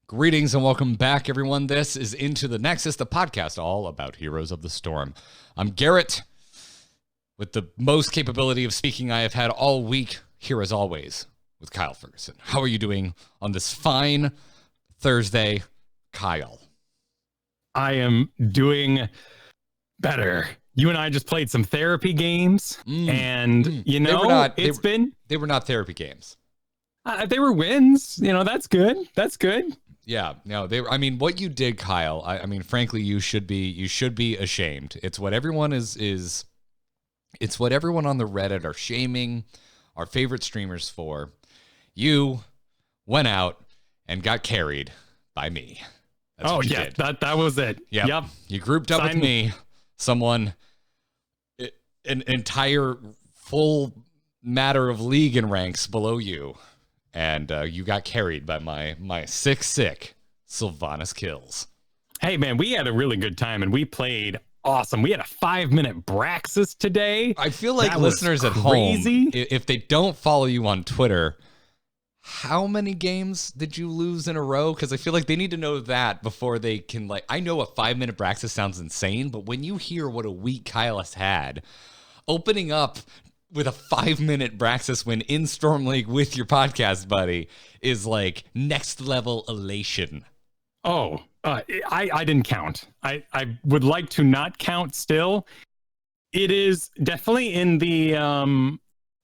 Greetings and welcome back, everyone. This is Into the Nexus, the podcast all about Heroes of the Storm. I'm Garrett, with the most capability of speaking I have had all week, here as always, with Kyle Fergusson. How are you doing on this fine Thursday, Kyle? I am doing better. You and I just played some therapy games, and you know, they were not therapy games. They were wins. You know, that's good. That's good. Yeah, no, I mean, what you did, Kyle. I mean, frankly, you should be ashamed. It's what everyone it's what everyone on the Reddit are shaming our favorite streamers for. You went out and got carried by me. That's what you did. That was it. Yep. You grouped up with me, someone, an entire full matter of league and ranks below you. And you got carried by my sick Sylvanas kills. Hey, man, we had a really good time, and we played awesome. We had a 5-minute Braxis today. I feel like that listeners at home, if they don't follow you on Twitter, how many games did you lose in a row? Because I feel like they need to know that before they can, I know a 5-minute Braxis sounds insane, but when you hear what a week Kyle has had, opening up with a 5-minute Braxis win in Storm League with your podcast buddy is like next level elation. Oh, I didn't count. I would like to not count still. It is definitely in the,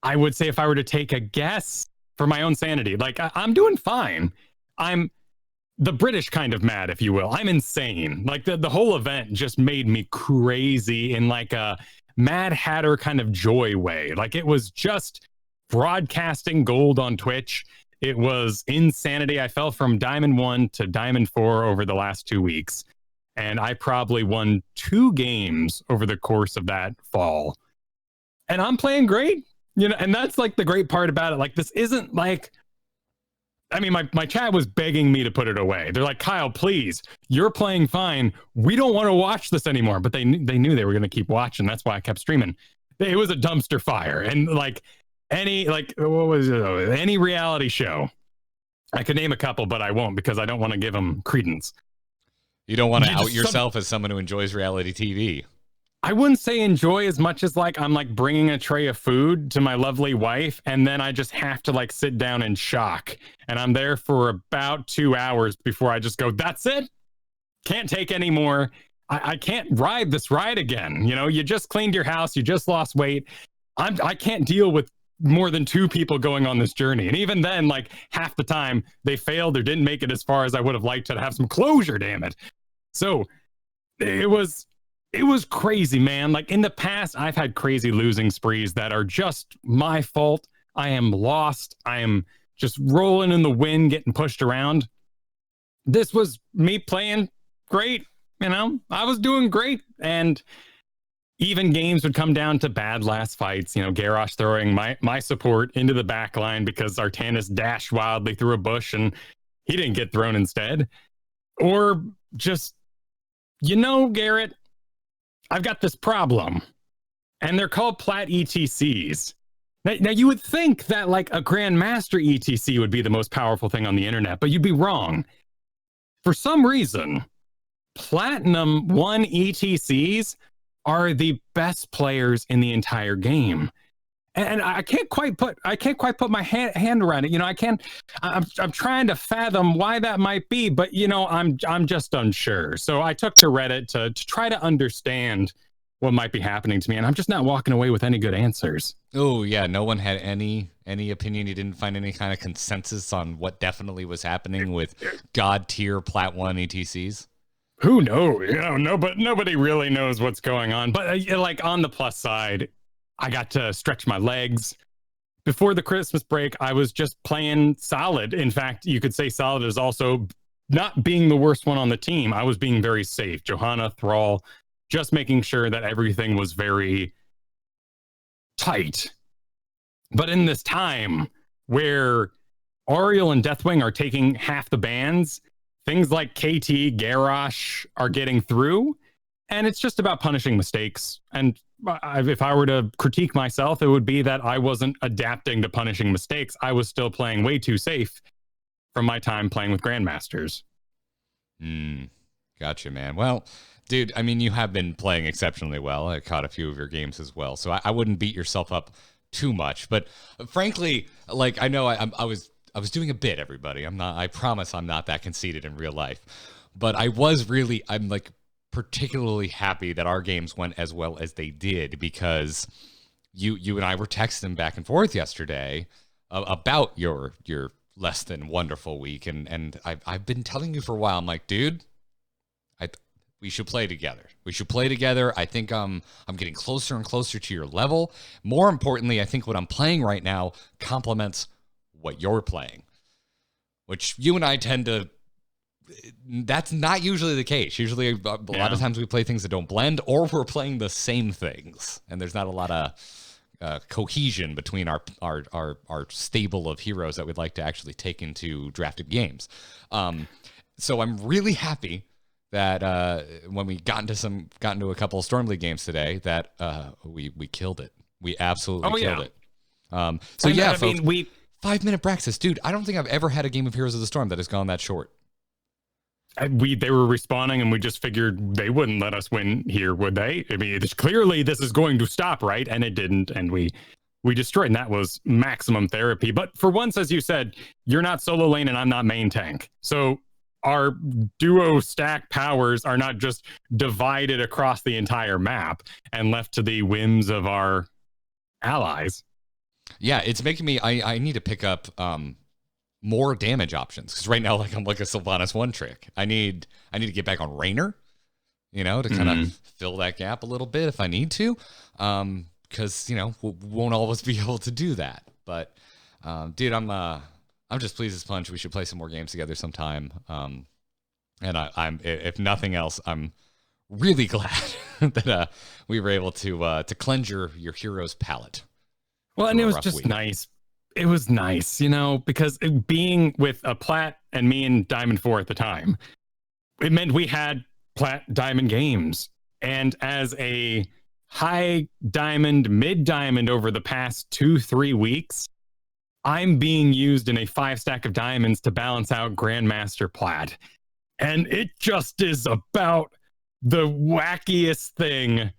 I would say if I were to take a guess for my own sanity, I'm doing fine. I'm the British kind of mad, if you will. I'm insane. The whole event just made me crazy in a Mad Hatter kind of joy way. It was just broadcasting gold on Twitch. It was insanity. I fell from Diamond 1 to Diamond 4 over the last 2 weeks. And I probably won 2 games over the course of that fall. And I'm playing great. And that's the great part about it. This isn't my chat was begging me to put it away. They're like, Kyle, please, you're playing fine. We don't want to watch this anymore. But they knew they were going to keep watching. That's why I kept streaming. It was a dumpster fire. And any reality show, I could name a couple, but I won't because I don't want to give them credence. You don't want to out yourself as someone who enjoys reality TV. I wouldn't say enjoy as much as I'm bringing a tray of food to my lovely wife, and then I just have to sit down in shock. And I'm there for about 2 hours before I just go, that's it. Can't take any more. I can't ride this ride again. You just cleaned your house. You just lost weight. I can't deal with more than 2 people going on this journey. And even then, half the time they failed or didn't make it as far as I would have liked to have some closure, damn it. So it was crazy, man. In the past, I've had crazy losing sprees that are just my fault. I am lost. I am just rolling in the wind, getting pushed around. This was me playing great. I was doing great. And even games would come down to bad last fights. Garrett throwing my support into the back line because Artanis dashed wildly through a bush and he didn't get thrown instead. Or just, Garrett, I've got this problem, and they're called plat ETCs. Now you would think that a Grandmaster ETC would be the most powerful thing on the internet, but you'd be wrong. For some reason, Platinum 1 ETCs are the best players in the entire game. And I can't quite put my hand around it. I'm trying to fathom why that might be, but I'm just unsure. So I took to Reddit to try to understand what might be happening to me, and I'm just not walking away with any good answers. Oh yeah, no one had any opinion. You didn't find any kind of consensus on what definitely was happening with God tier Plat 1 ETCs. Who knows? Nobody really knows what's going on. But on the plus side, I got to stretch my legs. Before the Christmas break, I was just playing solid. In fact, you could say solid is also not being the worst one on the team. I was being very safe. Johanna, Thrall, just making sure that everything was very tight. But in this time where Ariel and Deathwing are taking half the bans, things like KT, Garrosh are getting through, and it's just about punishing mistakes. And if I were to critique myself, it would be that I wasn't adapting to punishing mistakes. I was still playing way too safe from my time playing with Grandmasters. Gotcha, man. Well, dude, I mean, you have been playing exceptionally well. I caught a few of your games as well, so I wouldn't beat yourself up too much. But frankly, like I know I was doing a bit, everybody. I'm not. I promise I'm not that conceited in real life. But I'm like particularly happy that our games went as well as they did because you and I were texting back and forth yesterday about your less than wonderful week, and I've been telling you for a while. I'm like, dude, we should play together. We should play together. I think I'm getting closer and closer to your level. More importantly, I think what I'm playing right now complements what you're playing, which you and I tend to. That's not usually the case. Usually, a lot of times we play things that don't blend, or we're playing the same things, and there's not a lot of cohesion between our stable of heroes that we'd like to actually take into drafted games. So I'm really happy that when we got into a couple of Storm League games today, that we killed it. We absolutely killed it. So and yeah, folks, 5-minute Braxis, dude. I don't think I've ever had a game of Heroes of the Storm that has gone that short. They were responding, and we just figured they wouldn't let us win here, would they? I mean, clearly this is going to stop, right? And it didn't, and we destroyed, and that was maximum therapy. But for once, as you said, you're not solo lane, and I'm not main tank. So our duo stack powers are not just divided across the entire map and left to the whims of our allies. Yeah, it's making me. I need to pick up more damage options because right now, like I'm like a Sylvanas one trick. I need to get back on Rainer, to kind of fill that gap a little bit if I need to, because we won't always be able to do that. But dude, I'm just pleased as punch. We should play some more games together sometime. And I'm if nothing else, I'm really glad that we were able to cleanse your hero's palate. Well, and it was just nice. It was nice, because being with a Plat and me and Diamond 4 at the time, it meant we had Plat Diamond games. And as a high Diamond, mid Diamond over the past 2-3 weeks, I'm being used in a 5-stack of diamonds to balance out Grandmaster Plat. And it just is about the wackiest thing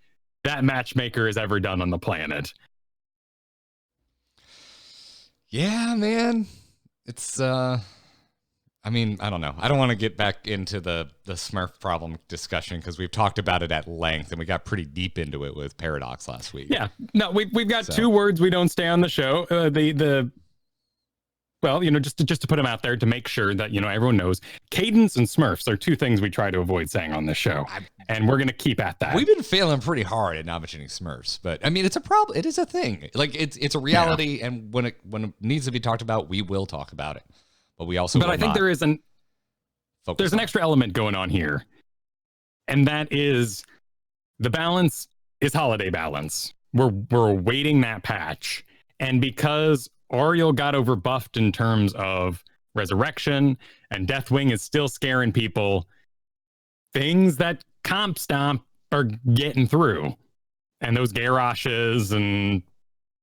that matchmaker has ever done on the planet. Yeah, man. It's I mean, I don't know. I don't want to get back into the Smurf problem discussion because we've talked about it at length and we got pretty deep into it with Paradox last week. Yeah. No, we've got 2 words we don't say on the show. Well, just to put them out there to make sure that, everyone knows, cadence and Smurfs are 2 things we try to avoid saying on this show. And we're going to keep at that. We've been failing pretty hard at not mentioning Smurfs, but I mean, it's a problem. It is a thing. Like it's a reality. Yeah. And when it needs to be talked about, we will talk about it, but we also, I think there's an extra element going on here. And that is the balance is holiday balance. We're awaiting that patch. And because Oriole got overbuffed in terms of resurrection, and Deathwing is still scaring people, things that Comp Stomp are getting through. And those Garroshes and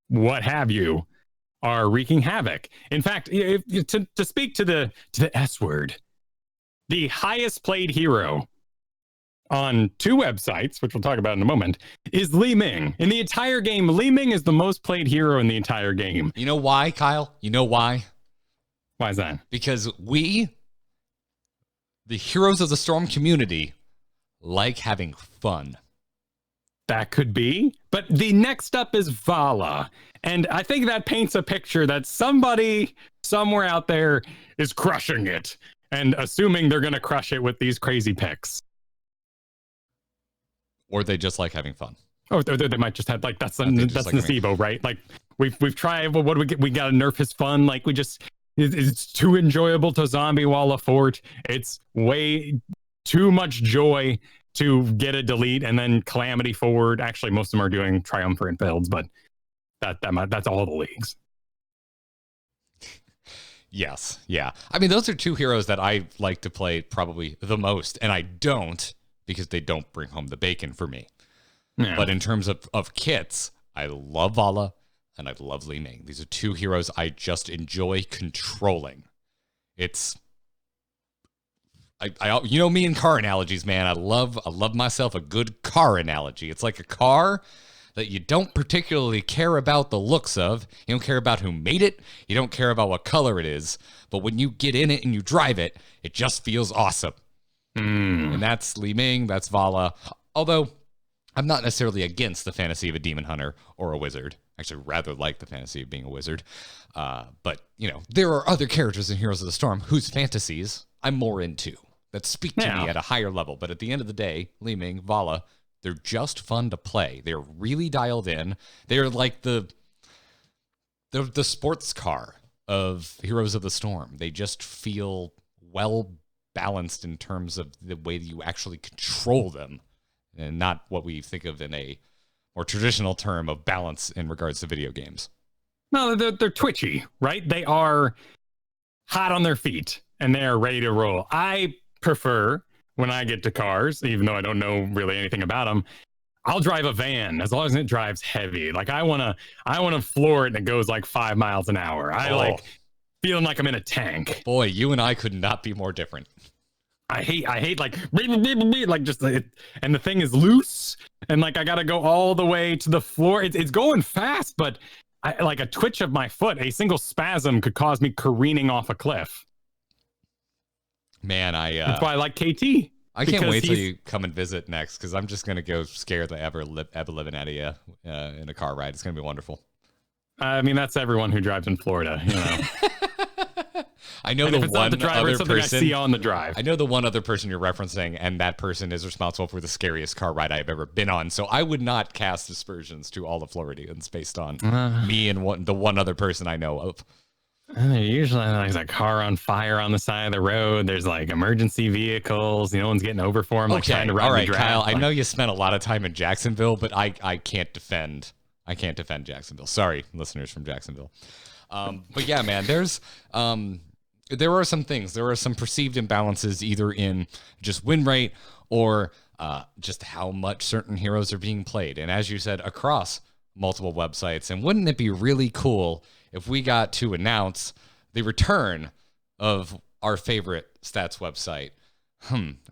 what have you are wreaking havoc. In fact, to speak to the S word, the highest played hero on 2 websites, which we'll talk about in a moment, is Li Ming. In the entire game, Li Ming is the most played hero in the entire game. You know why, Kyle? You know why? Why is that? Because we, the Heroes of the Storm community, like having fun. That could be. But the next up is Vala. And I think that paints a picture that somebody somewhere out there is crushing it and assuming they're going to crush it with these crazy picks. Or they just like having fun. Oh, they might just have that's nocebo, right? Like we've tried. Well, what do we get? We got to nerf his fun. Like it's too enjoyable to zombie wall a fort. It's way too much joy to get a delete and then calamity forward. Actually, most of them are doing triumvirate builds, but that's all the leagues. Yes, yeah. I mean, those are 2 heroes that I like to play probably the most, and I don't. Because they don't bring home the bacon for me. Yeah. But in terms of kits, I love Vala and I love Li Ming. These are 2 heroes I just enjoy controlling. It's you know me and car analogies, man. I love myself a good car analogy. It's like a car that you don't particularly care about the looks of. You don't care about who made it. You don't care about what color it is. But when you get in it and you drive it, it just feels awesome. And that's Li Ming, that's Vala. Although I'm not necessarily against the fantasy of a demon hunter or a wizard. Actually, rather like the fantasy of being a wizard. But, you know, there are other characters in Heroes of the Storm whose fantasies I'm more into, that speak to me at a higher level. But at the end of the day, Li Ming, Vala, they're just fun to play. They're really dialed in. They're like the sports car of Heroes of the Storm. They just feel well balanced in terms of the way that you actually control them, and not what we think of in a more traditional term of balance in regards to video games. No, they're twitchy, right? They are hot on their feet and they are ready to roll. I prefer, when I get to cars, even though I don't know really anything about them, I'll drive a van as long as it drives heavy. Like I want to floor it and it goes like 5 miles an hour. I like feeling like I'm in a tank. Boy, you and I could not be more different. I hate like just and the thing is loose and like I got to go all the way to the floor. It's going fast, but like a twitch of my foot, a single spasm could cause me careening off a cliff. Man, that's why I like KT. I can't wait till you come and visit next, because I'm just gonna go scare the ever living out of you in a car ride. It's gonna be wonderful. I mean, that's everyone who drives in Florida, you know. I know the one other person I see on the drive. I know the one other person you're referencing, and that person is responsible for the scariest car ride I've ever been on. So I would not cast aspersions to all the Floridians based on me and the one other person I know of. Usually there's a car on fire on the side of the road. There's like emergency vehicles. No one's getting over for them. Like trying to ride the draft. Kyle, I know you spent a lot of time in Jacksonville, but I can't defend Jacksonville. Sorry, listeners from Jacksonville. But yeah, man, there are some things. There are some perceived imbalances either in just win rate or just how much certain heroes are being played. And as you said, across multiple websites. And wouldn't it be really cool if we got to announce the return of our favorite stats website?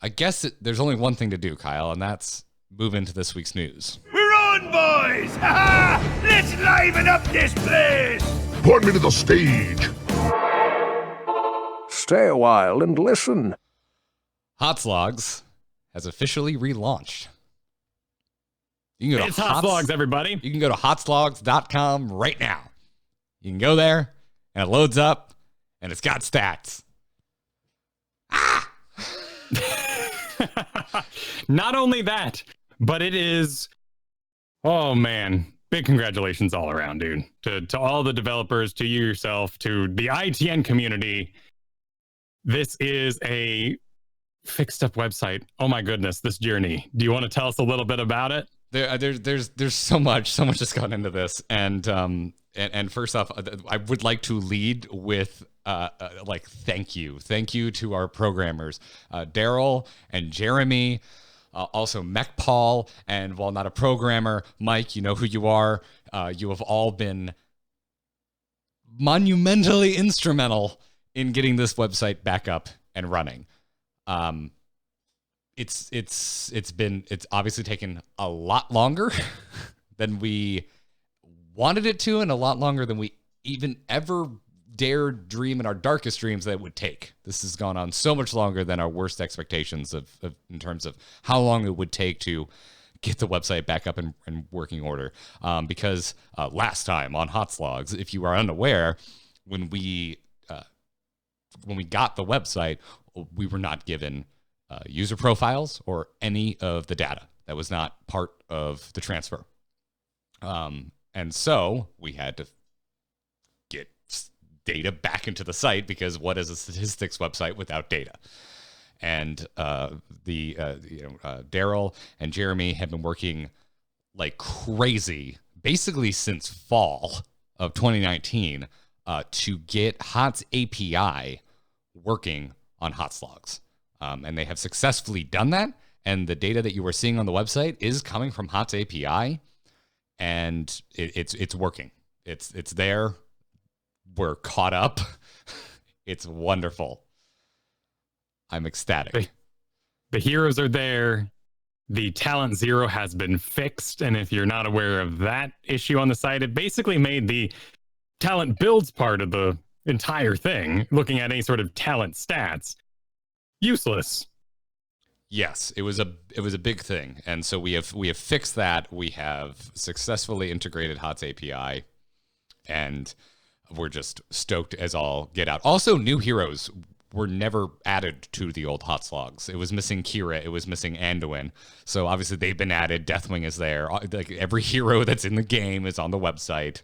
I guess there's only one thing to do, Kyle, and that's move into this week's news. We're on, boys! Ha-ha! Let's liven up this place! Point me to the stage. Stay a while and listen. HOTSlogs has officially relaunched. You can go to HOTSlogs, everybody. You can go to hotslogs.com right now. You can go there, and it loads up, and it's got stats. Not only that, but it is, oh man, big congratulations all around, dude. To all the developers, to you yourself, to the ITN community. This is a fixed up website. Oh my goodness, this journey. Do you want to tell us a little bit about it? There's so much has gone into this, and first off, I would like to lead with thank you to our programmers, Daryl and Jeremy, also Mech Paul, and while not a programmer, Mike, you know who you are. You have all been monumentally instrumental in getting this website back up and running. It's obviously taken a lot longer than we wanted it to, and a lot longer than we even ever dared dream in our darkest dreams that it would take. This has gone on so much longer than our worst expectations of in terms of how long it would take to get the website back up in working order. Because last time on HOTSlogs, if you are unaware, when we got the website, we were not given user profiles or any of the data. That was not part of the transfer. And so we had to get data back into the site, because what is a statistics website without data? And Daryl and Jeremy have been working like crazy, basically since fall of 2019, to get HOTS API working on HOTSlogs. And they have successfully done that. And the data that you are seeing on the website is coming from HOTS API, and it's working. It's there. We're caught up. It's wonderful. I'm ecstatic. The heroes are there. The talent zero has been fixed. And if you're not aware of that issue on the site, it basically made the talent builds part of the entire thing, looking at any sort of talent stats, useless. Yes, it was a big thing. And so we have fixed that. We have successfully integrated HOTS API, and we're just stoked as all get out. Also, new heroes were never added to the old HOTSlogs. It was missing Kira. It was missing Anduin. So obviously they've been added. Deathwing is there. Like every hero that's in the game is on the website.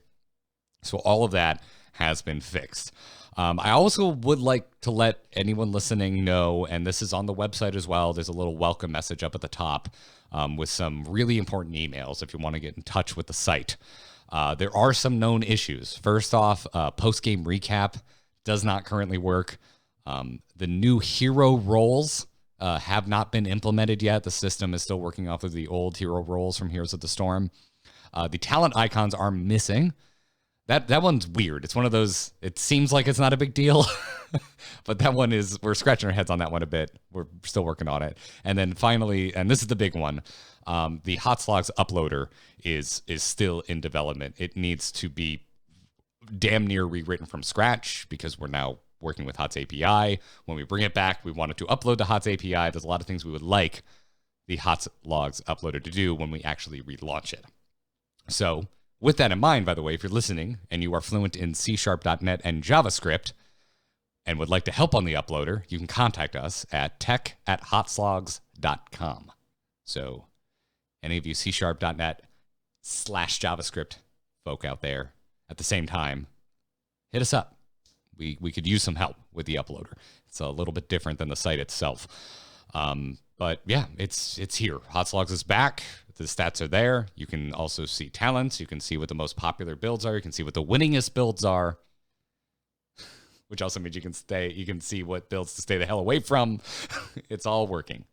So all of that has been fixed. I also would like to let anyone listening know, and this is on the website as well, there's a little welcome message up at the top with some really important emails if you want to get in touch with the site. There are some known issues. First off, post-game recap does not currently work. The new hero roles have not been implemented yet. The system is still working off of the old hero roles from Heroes of the Storm. The talent icons are missing. That one's weird. It's one of those, it seems like it's not a big deal, but that one is, we're scratching our heads on that one a bit. We're still working on it. And then finally, and this is the big one, the HOTSlogs uploader is still in development. It needs to be damn near rewritten from scratch because we're now working with HOTS API. When we bring it back, we want it to upload to HOTS API. There's a lot of things we would like the HOTSlogs uploader to do when we actually relaunch it. So with that in mind, by the way, if you're listening and you are fluent in C#.net and JavaScript and would like to help on the uploader, you can contact us at tech@hotslogs.com. So any of you C#.net/JavaScript folk out there at the same time, hit us up. We could use some help with the uploader. It's a little bit different than the site itself. But yeah, it's here. HOTSlogs is back. The stats are there. You can also see talents. You can see what the most popular builds are. You can see what the winningest builds are, which also means you can see what builds to stay the hell away from. It's all working.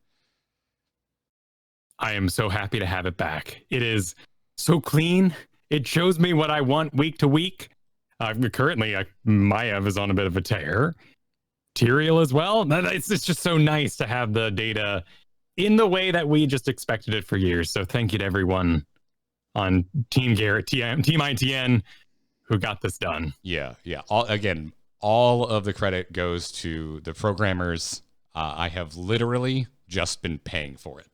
I am so happy to have it back. It is so clean. It shows me what I want week to week. Currently, Maiev is on a bit of a tear. Tyrael as well. It's just so nice to have the data in the way that we just expected it for years. So thank you to everyone on Team Garrett, Team ITN, who got this done. Yeah. All of the credit goes to the programmers. I have literally just been paying for it.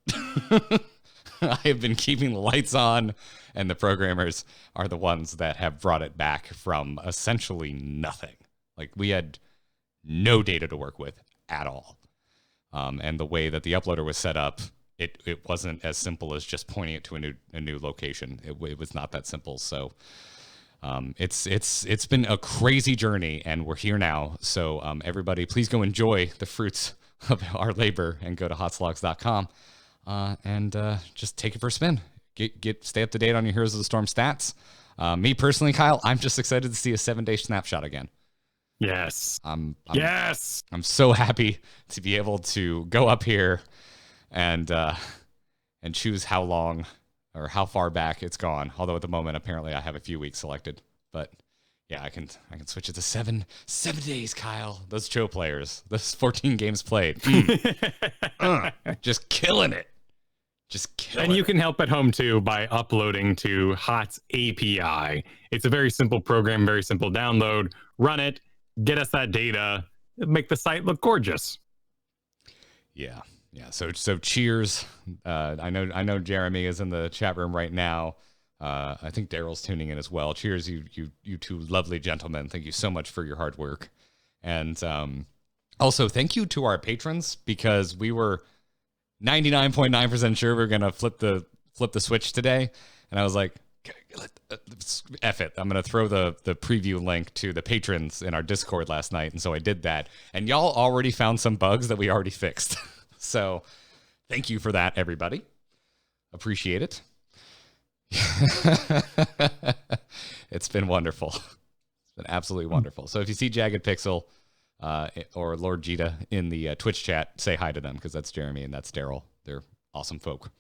I have been keeping the lights on, and the programmers are the ones that have brought it back from essentially nothing. Like, we had no data to work with at all. And the way that the uploader was set up, it wasn't as simple as just pointing it to a new location. It was not that simple. So it's been a crazy journey, and we're here now. So everybody, please go enjoy the fruits of our labor and go to hotslogs.com and just take it for a spin. Stay up to date on your Heroes of the Storm stats. Me personally, Kyle, I'm just excited to see a 7-day snapshot again. Yes. Yes. I'm so happy to be able to go up here and choose how long or how far back it's gone. Although at the moment, apparently, I have a few weeks selected. But yeah, I can switch it to 7 days, Kyle. Those Cho players, those 14 games played, just killing it. And you can help at home too by uploading to HOTS API. It's a very simple program, very simple download. Run it, get us that data, make the site look gorgeous. Yeah. So cheers. I know Jeremy is in the chat room right now. I think Daryl's tuning in as well. Cheers, you two lovely gentlemen. Thank you so much for your hard work. And also thank you to our patrons, because we were 99.9% sure we were gonna flip the switch today, and I was like, F it, I'm gonna throw the preview link to the patrons in our Discord last night, and so I did that, and y'all already found some bugs that we already fixed. So thank you for that, everybody. Appreciate it. It's been wonderful. It's been absolutely wonderful. So if you see Jagged Pixel or Lord Jita in the Twitch chat, say hi to them, because that's Jeremy and that's Daryl. They're awesome folk.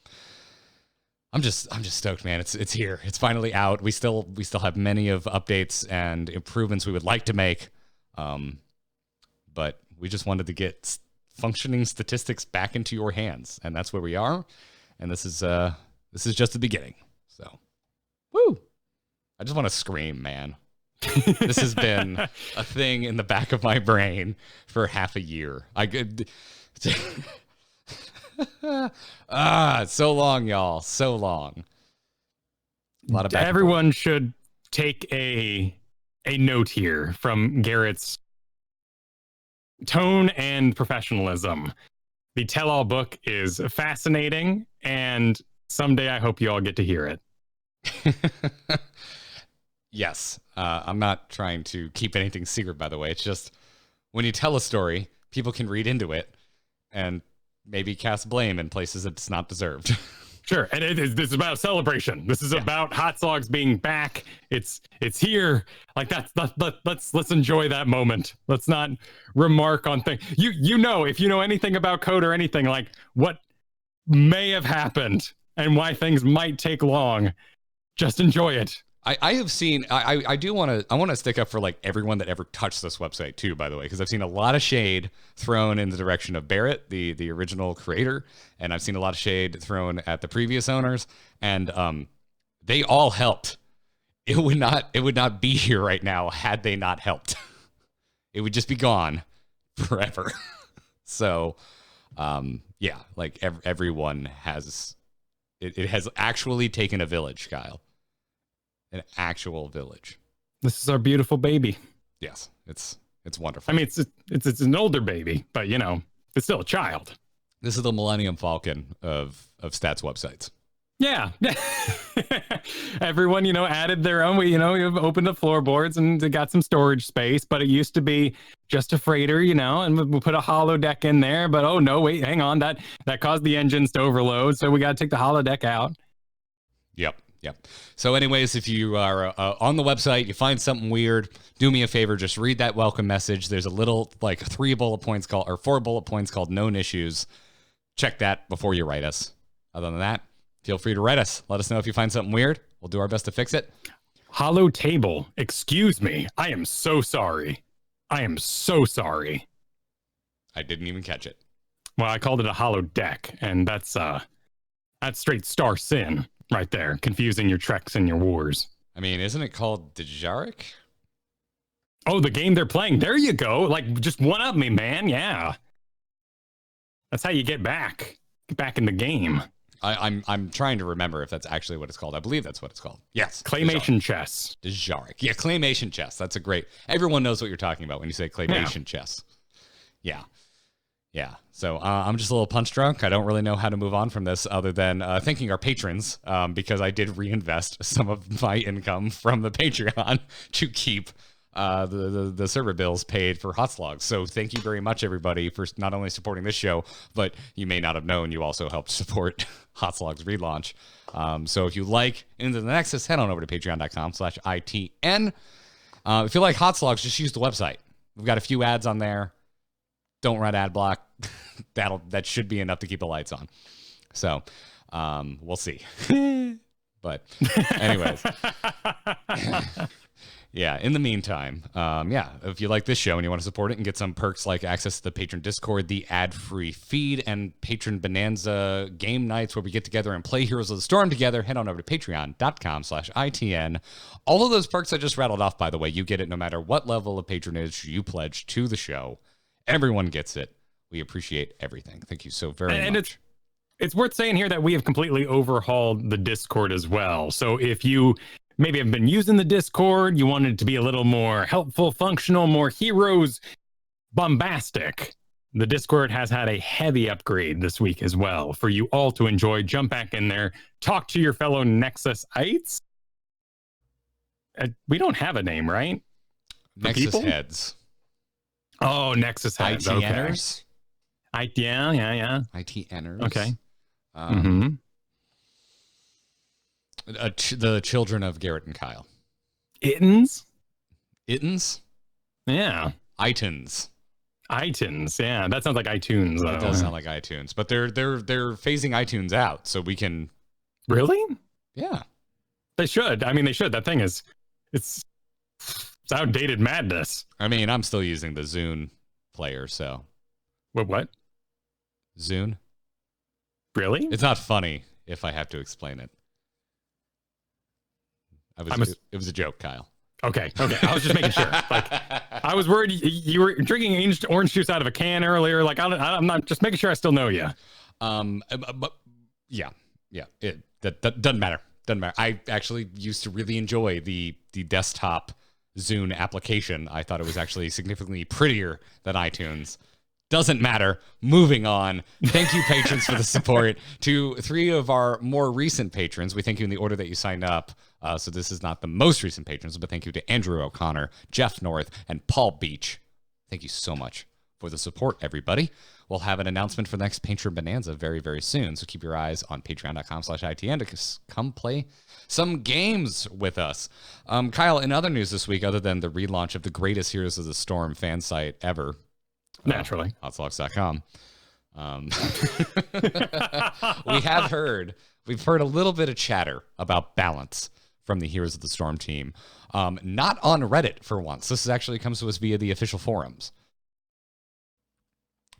I'm just stoked, man. It's here. It's finally out. We still have many of updates and improvements we would like to make, but we just wanted to get functioning statistics back into your hands. And that's where we are. And this is just the beginning. So, woo! I just want to scream, man. This has been a thing in the back of my brain for half a year. I could. So long, y'all. So long. A lot of everyone should take a note here from Garrett's tone and professionalism. The tell-all book is fascinating, and someday I hope you all get to hear it. Yes. I'm not trying to keep anything secret, by the way. It's just when you tell a story, people can read into it and maybe cast blame in places it's not deserved. Sure, and this is about celebration. This is about HOTSlogs being back. It's here. Like let's enjoy that moment. Let's not remark on things. You know, if you know anything about code or anything, like what may have happened and why things might take long, just enjoy it. I have seen, I want to stick up for like everyone that ever touched this website too, by the way, because I've seen a lot of shade thrown in the direction of Barrett, the original creator, and I've seen a lot of shade thrown at the previous owners, and they all helped. It would not be here right now had they not helped. It would just be gone forever. So, yeah, like everyone has, it has actually taken a village, Kyle. An actual village. This is our beautiful baby. Yes, it's wonderful. I mean, it's an older baby, but you know, it's still a child. This is the Millennium Falcon of stats websites. Yeah. Everyone, you know, added their own. You've opened up floorboards and they got some storage space, but it used to be just a freighter, you know, and we'll put a holodeck in there. But oh no, wait, hang on, that caused the engines to overload, so we got to take the holodeck out. Yep. So anyways, if you are on the website, you find something weird, do me a favor, just read that welcome message. There's a little like 4 bullet points called known issues. Check that before you write us. Other than that, feel free to write us. Let us know if you find something weird. We'll do our best to fix it. Hollow table. Excuse me. I am so sorry. I am so sorry. I didn't even catch it. Well, I called it a hollow deck, and that's straight star sin. Right there, confusing your treks and your wars. I mean, isn't it called Dejaric? Oh, the game they're playing. There you go. Like, just one up me, man. Yeah. That's how you get back in the game. I'm trying to remember if that's actually what it's called. I believe that's what it's called. Yes. Claymation chess. Dejaric. Yeah, claymation chess. That's a great... Everyone knows what you're talking about when you say claymation chess. Yeah. Yeah, so I'm just a little punch drunk. I don't really know how to move on from this other than thanking our patrons because I did reinvest some of my income from the Patreon to keep the server bills paid for HOTSlogs. So thank you very much, everybody, for not only supporting this show, but you may not have known you also helped support HOTSlogs relaunch. So if you like Into the Nexus, head on over to patreon.com/ITN. If you like HOTSlogs, just use the website. We've got a few ads on there. Don't run ad block. That should be enough to keep the lights on. So we'll see. But anyways, yeah, in the meantime, if you like this show and you want to support it and get some perks like access to the patron Discord, the ad-free feed, and patron bonanza game nights where we get together and play Heroes of the Storm together, head on over to patreon.com/ITN. All of those perks I just rattled off, by the way, you get it no matter what level of patronage you pledge to the show. Everyone gets it. We appreciate everything. Thank you so very much. And it's worth saying here that we have completely overhauled the Discord as well. So if you maybe have been using the Discord, you wanted it to be a little more helpful, functional, more heroes, bombastic, the Discord has had a heavy upgrade this week as well for you all to enjoy. Jump back in there, talk to your fellow Nexusites. We don't have a name, right? Nexus heads. Oh, Nexus heads. ITNers. Okay. Yeah. ITNers. Okay. The children of Garrett and Kyle. Itens? Yeah. iTunes. Yeah. That sounds like iTunes, though. It does sound like iTunes, but they're phasing iTunes out, so we can. Really? Yeah. They should. I mean, they should. That thing is, it's outdated madness. I mean, I'm still using the Zune player, so. What? Zune. Really? It's not funny if I have to explain it. It was a joke, Kyle. Okay. I was just making sure. Like, I was worried you were drinking orange juice out of a can earlier. Like, I'm not just making sure I still know you. But yeah. That doesn't matter. Doesn't matter. I actually used to really enjoy the desktop Zune application. I thought it was actually significantly prettier than iTunes. Doesn't matter. Moving on. Thank you, patrons, for the support. To 3 of our more recent patrons, we thank you in the order that you signed up. So this is not the most recent patrons, but thank you to Andrew O'Connor, Jeff North, and Paul Beach. Thank you so much for the support, everybody. We'll have an announcement for the next Patreon Bonanza very, very soon. So keep your eyes on patreon.com/ITN to come play some games with us. Kyle, in other news this week, other than the relaunch of the greatest Heroes of the Storm fan site ever, naturally, HOTSlogging.com, we've heard a little bit of chatter about balance from the Heroes of the Storm team. Not on Reddit for once. This actually comes to us via the official forums.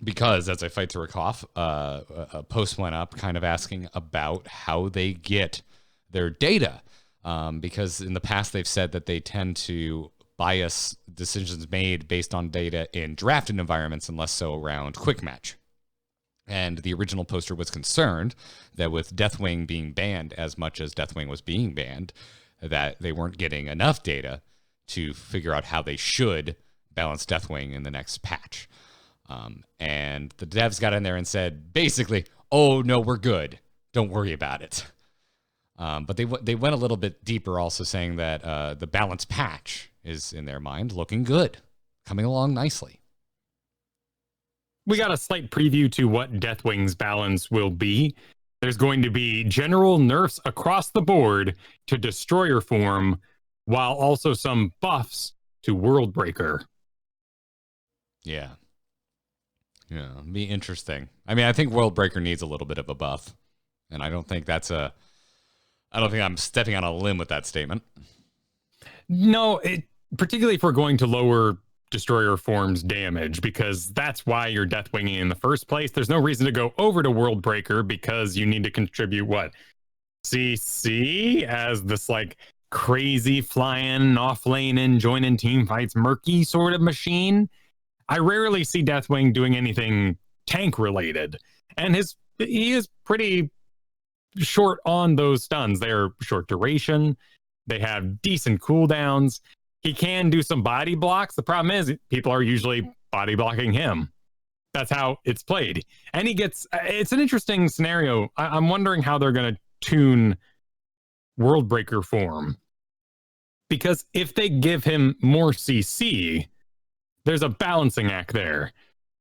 Because as I fight through a cough, a post went up kind of asking about how they get their data. Because in the past they've said that they tend to bias decisions made based on data in drafted environments and less so around quick match. And the original poster was concerned that with Deathwing being banned as much as Deathwing was being banned, that they weren't getting enough data to figure out how they should balance Deathwing in the next patch. And the devs got in there and said, basically, oh, no, we're good. Don't worry about it. But they went a little bit deeper, also saying that the balance patch is, in their mind, looking good, coming along nicely. We got a slight preview to what Deathwing's balance will be. There's going to be general nerfs across the board to Destroyer form, while also some buffs to Worldbreaker. Yeah. Yeah, it'll be interesting. I mean, I think Worldbreaker needs a little bit of a buff, and I don't think I'm stepping on a limb with that statement. No, particularly if we're going to lower Destroyer form's damage, because that's why you're Deathwinging in the first place. There's no reason to go over to Worldbreaker because you need to contribute CC as this like crazy flying off lane and joining team fights murky sort of machine. I rarely see Deathwing doing anything tank related, and he is pretty short on those stuns. They're short duration. They have decent cooldowns. He can do some body blocks. The problem is people are usually body blocking him. That's how it's played. And it's an interesting scenario. I'm wondering how they're going to tune Worldbreaker form, because if they give him more CC, there's a balancing act there.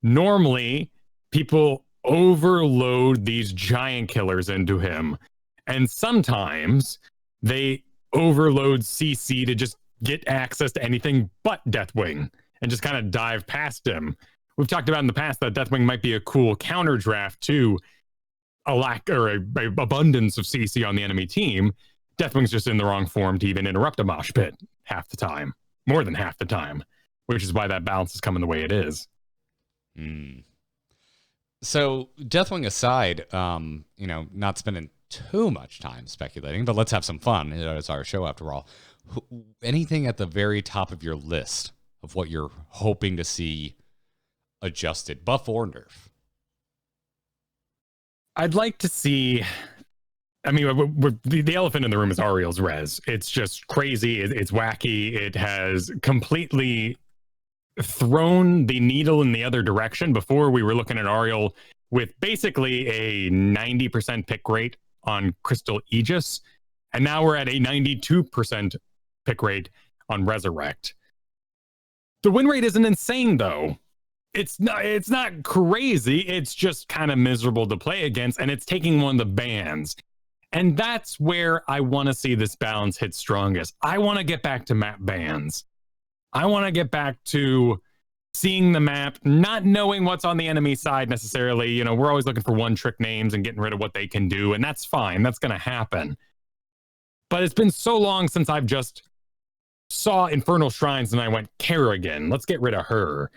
Normally, people overload these giant killers into him, and sometimes they overload CC to just get access to anything but Deathwing and just kind of dive past him. We've talked about in the past that Deathwing might be a cool counter draft to a lack or a abundance of CC on the enemy team. Deathwing's just in the wrong form to even interrupt a mosh pit half the time, more than half the time, which is why that balance is coming the way it is. So Deathwing aside, not spending too much time speculating, but let's have some fun. It's our show after all. Anything at the very top of your list of what you're hoping to see adjusted, buff or nerf? I'd like to see... I mean, the elephant in the room is Ariel's res. It's just crazy. It's wacky. It has completely thrown the needle in the other direction. Before, we were looking at Ariel with basically a 90% pick rate on Crystal Aegis, and now we're at a 92% pick rate on Resurrect. The win rate isn't insane, though. It's not crazy. It's just kind of miserable to play against, and it's taking one of the bans. And that's where I want to see this balance hit strongest. I want to get back to map bans. I want to get back to seeing the map, not knowing what's on the enemy side necessarily. You know, we're always looking for one-trick names and getting rid of what they can do, and that's fine. That's going to happen. But it's been so long since I've just saw Infernal Shrines and I went, Kerrigan, let's get rid of her.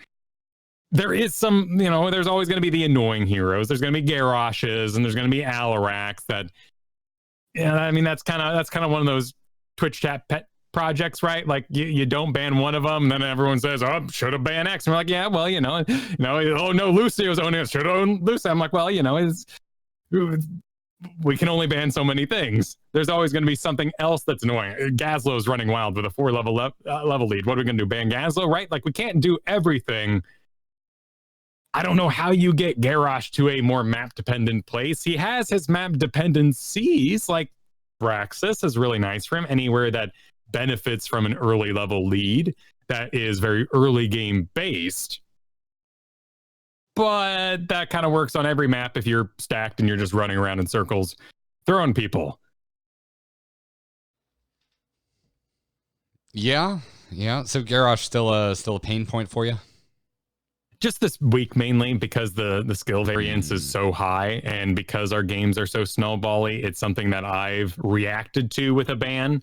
there is some, there's always going to be the annoying heroes. There's going to be Garroshes and there's going to be Alaracs that, I mean, that's kind of one of those Twitch chat pet projects, right? Like you don't ban one of them, and then everyone says, "Oh, should have banned X." And we're like, "Yeah, well, oh no, Lucio's owning it. Should have owned Lucio." I'm like, "Well, we can only ban so many things. There's always going to be something else that's annoying." Gazlo's running wild with a 4-level level lead. What are we going to do? Ban Gazlo, right? Like we can't do everything. I don't know how you get Garrosh to a more map-dependent place. He has his map dependencies, like Braxis is really nice for him. Anywhere that benefits from an early level lead that is very early game based. But that kind of works on every map if you're stacked and you're just running around in circles, throwing people. Yeah. So Garrosh still a pain point for you? Just this week mainly because the skill variance is so high, and because our games are so snowbally, it's something that I've reacted to with a ban.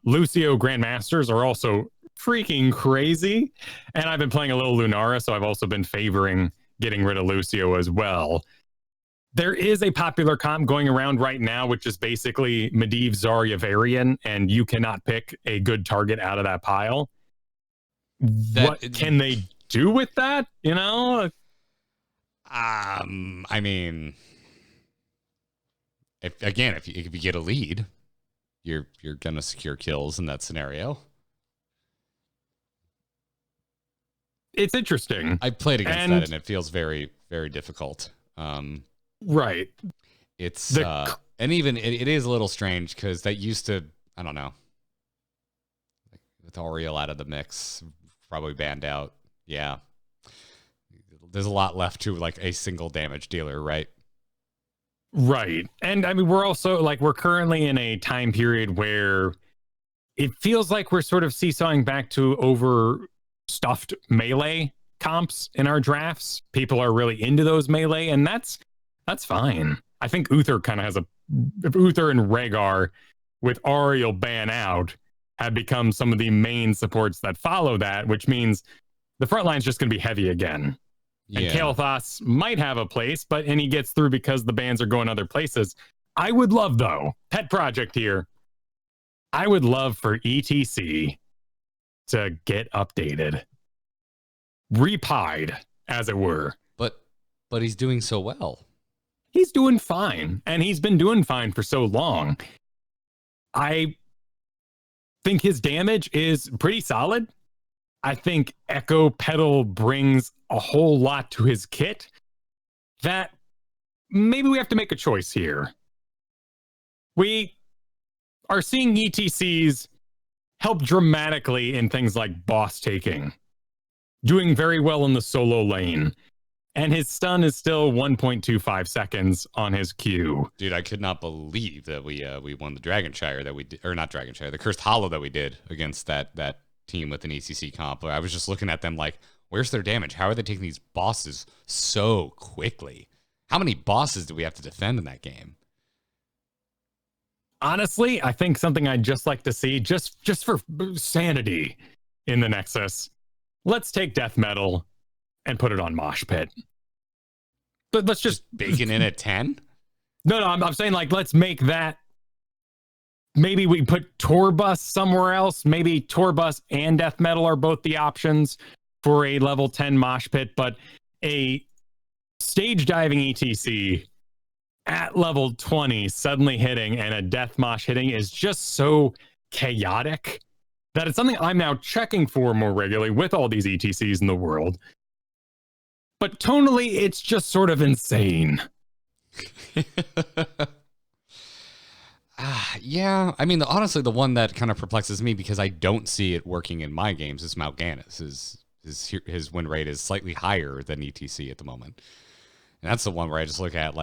Lucio Grandmasters are also freaking crazy, and I've been playing a little Lunara, so I've also been favoring getting rid of Lucio as well. There is a popular comp going around right now, which is basically Medivh Zarya Varian, and you cannot pick a good target out of that pile. What can they do with that? I mean, if you get a lead, you're gonna secure kills in that scenario. It's interesting. I played against that, and it feels very, very difficult. Right. It's and even it is a little strange because that used to, I don't know, with Auriel out of the mix, probably banned out. Yeah. There's a lot left to like a single damage dealer, right? Right. And I mean, we're also we're currently in a time period where it feels like we're sort of seesawing back to overstuffed melee comps in our drafts. People are really into those melee, and that's fine. I think Uther kind of has Uther and Rhaegar with Auriel ban out have become some of the main supports that follow that, which means the front line's just going to be heavy again. Yeah. And Kael'thas might have a place, and he gets through because the bans are going other places. I would love, though, pet project here, I would love for ETC to get updated. Repied, as it were. But he's doing so well. He's doing fine, and he's been doing fine for so long. I think his damage is pretty solid. I think Echo Pedal brings a whole lot to his kit that maybe we have to make a choice here. We are seeing ETCs help dramatically in things like boss taking, doing very well in the solo lane, and his stun is still 1.25 seconds on his Q. Dude, I could not believe that we won the Dragonshire that we did, or not Dragonshire, the Cursed Hollow that we did against that team with an ECC comp. I was just looking at them like, where's their damage? How are they taking these bosses so quickly? How many bosses do we have to defend in that game? Honestly, I think something I'd just like to see, just for sanity in the Nexus, let's take Death Metal and put it on Mosh Pit. But let's just bacon in at 10? No, I'm saying let's make that. Maybe we put Torbus somewhere else. Maybe Torbus and Death Metal are both the options for a level 10 Mosh Pit, but a stage diving ETC at level 20 suddenly hitting and a Death Mosh hitting is just so chaotic that it's something I'm now checking for more regularly with all these ETCs in the world. But tonally, it's just sort of insane. Yeah, I mean, honestly, the one that kind of perplexes me because I don't see it working in my games is Mal'Ganis. His win rate is slightly higher than ETC at the moment. And that's the one where I just look at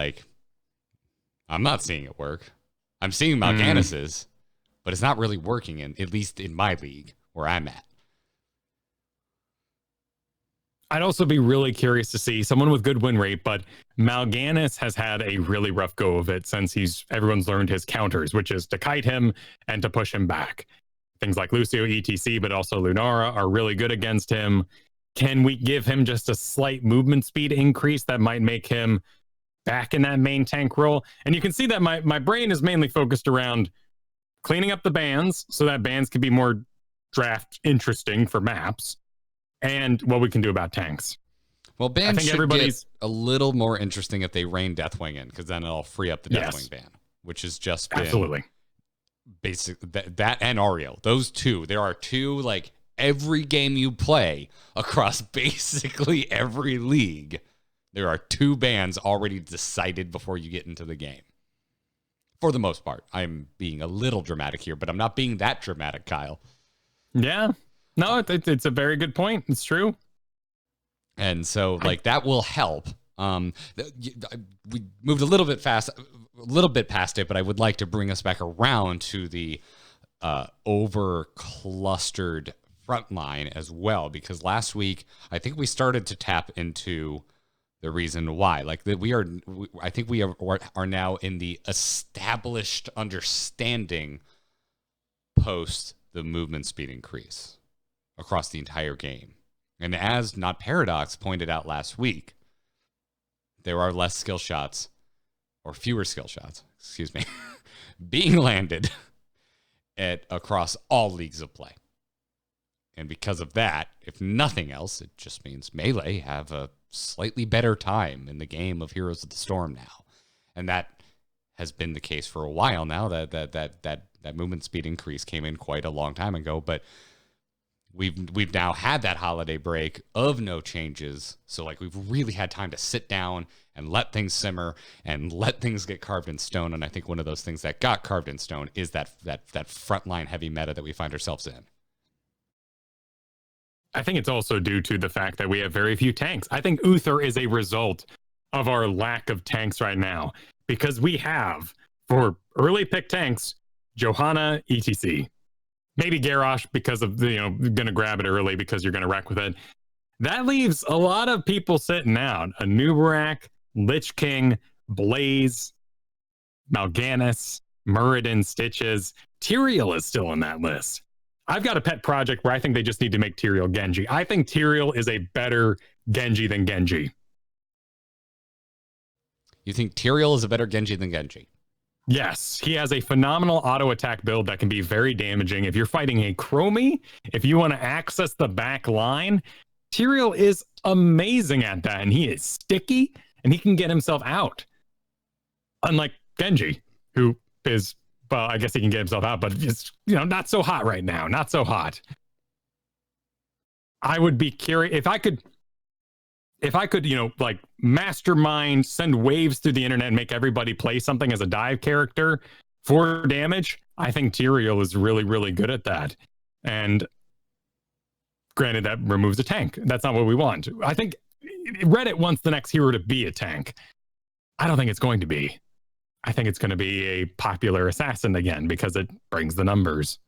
I'm not seeing it work. I'm seeing Mal'Ganis's, but it's not really working, at least in my league where I'm at. I'd also be really curious to see someone with good win rate, but Mal'Ganis has had a really rough go of it since everyone's learned his counters, which is to kite him and to push him back. Things like Lucio, ETC, but also Lunara are really good against him. Can we give him just a slight movement speed increase that might make him back in that main tank role? And you can see that my brain is mainly focused around cleaning up the bans so that bans can be more draft interesting for maps, and what we can do about tanks. Well, bans should get a little more interesting if they rain Deathwing in, because then it'll free up the Deathwing ban, which has just been absolutely basic. That and Ario, those two. There are two, like, every game you play across basically every league, there are two bans already decided before you get into the game. For the most part. I'm being a little dramatic here, but I'm not being that dramatic, Kyle. Yeah. No, it's a very good point. It's true. And so, like, that will help. We moved a little bit past it, but I would like to bring us back around to the over-clustered front line as well, because last week I think we started to tap into the reason why. Like, that I think we are now in the established understanding post the movement speed increase across the entire game. And as Not Paradox pointed out last week, there are less skill shots, or fewer skill shots, excuse me, being landed across all leagues of play. And because of that, if nothing else, it just means Melee have a slightly better time in the game of Heroes of the Storm now. And that has been the case for a while now. That movement speed increase came in quite a long time ago, but we've now had that holiday break of no changes. So, like, we've really had time to sit down and let things simmer and let things get carved in stone. And I think one of those things that got carved in stone is that frontline heavy meta that we find ourselves in. I think it's also due to the fact that we have very few tanks. I think Uther is a result of our lack of tanks right now, because we have, for early pick tanks, Johanna, etc. Maybe Garrosh because of going to grab it early because you're going to wreck with it. That leaves a lot of people sitting out. A Nubarak, Lich King, Blaze, Mal'Ganis, Muradin, Stitches. Tyrael is still on that list. I've got a pet project where I think they just need to make Tyrael Genji. I think Tyrael is a better Genji than Genji. You think Tyrael is a better Genji than Genji? Yes, he has a phenomenal auto attack build that can be very damaging. If you're fighting a Chromie, if you want to access the back line, Tyrael is amazing at that, and he is sticky, and he can get himself out. Unlike Genji, who is, well, I guess he can get himself out, but it's not so hot right now. Not so hot. I would be curious if I could, like, mastermind, send waves through the internet and make everybody play something as a dive character for damage. I think Tyrael is really, really good at that. And granted, that removes a tank. That's not what we want. I think Reddit wants the next hero to be a tank. I don't think it's going to be. I think it's going to be a popular assassin again because it brings the numbers.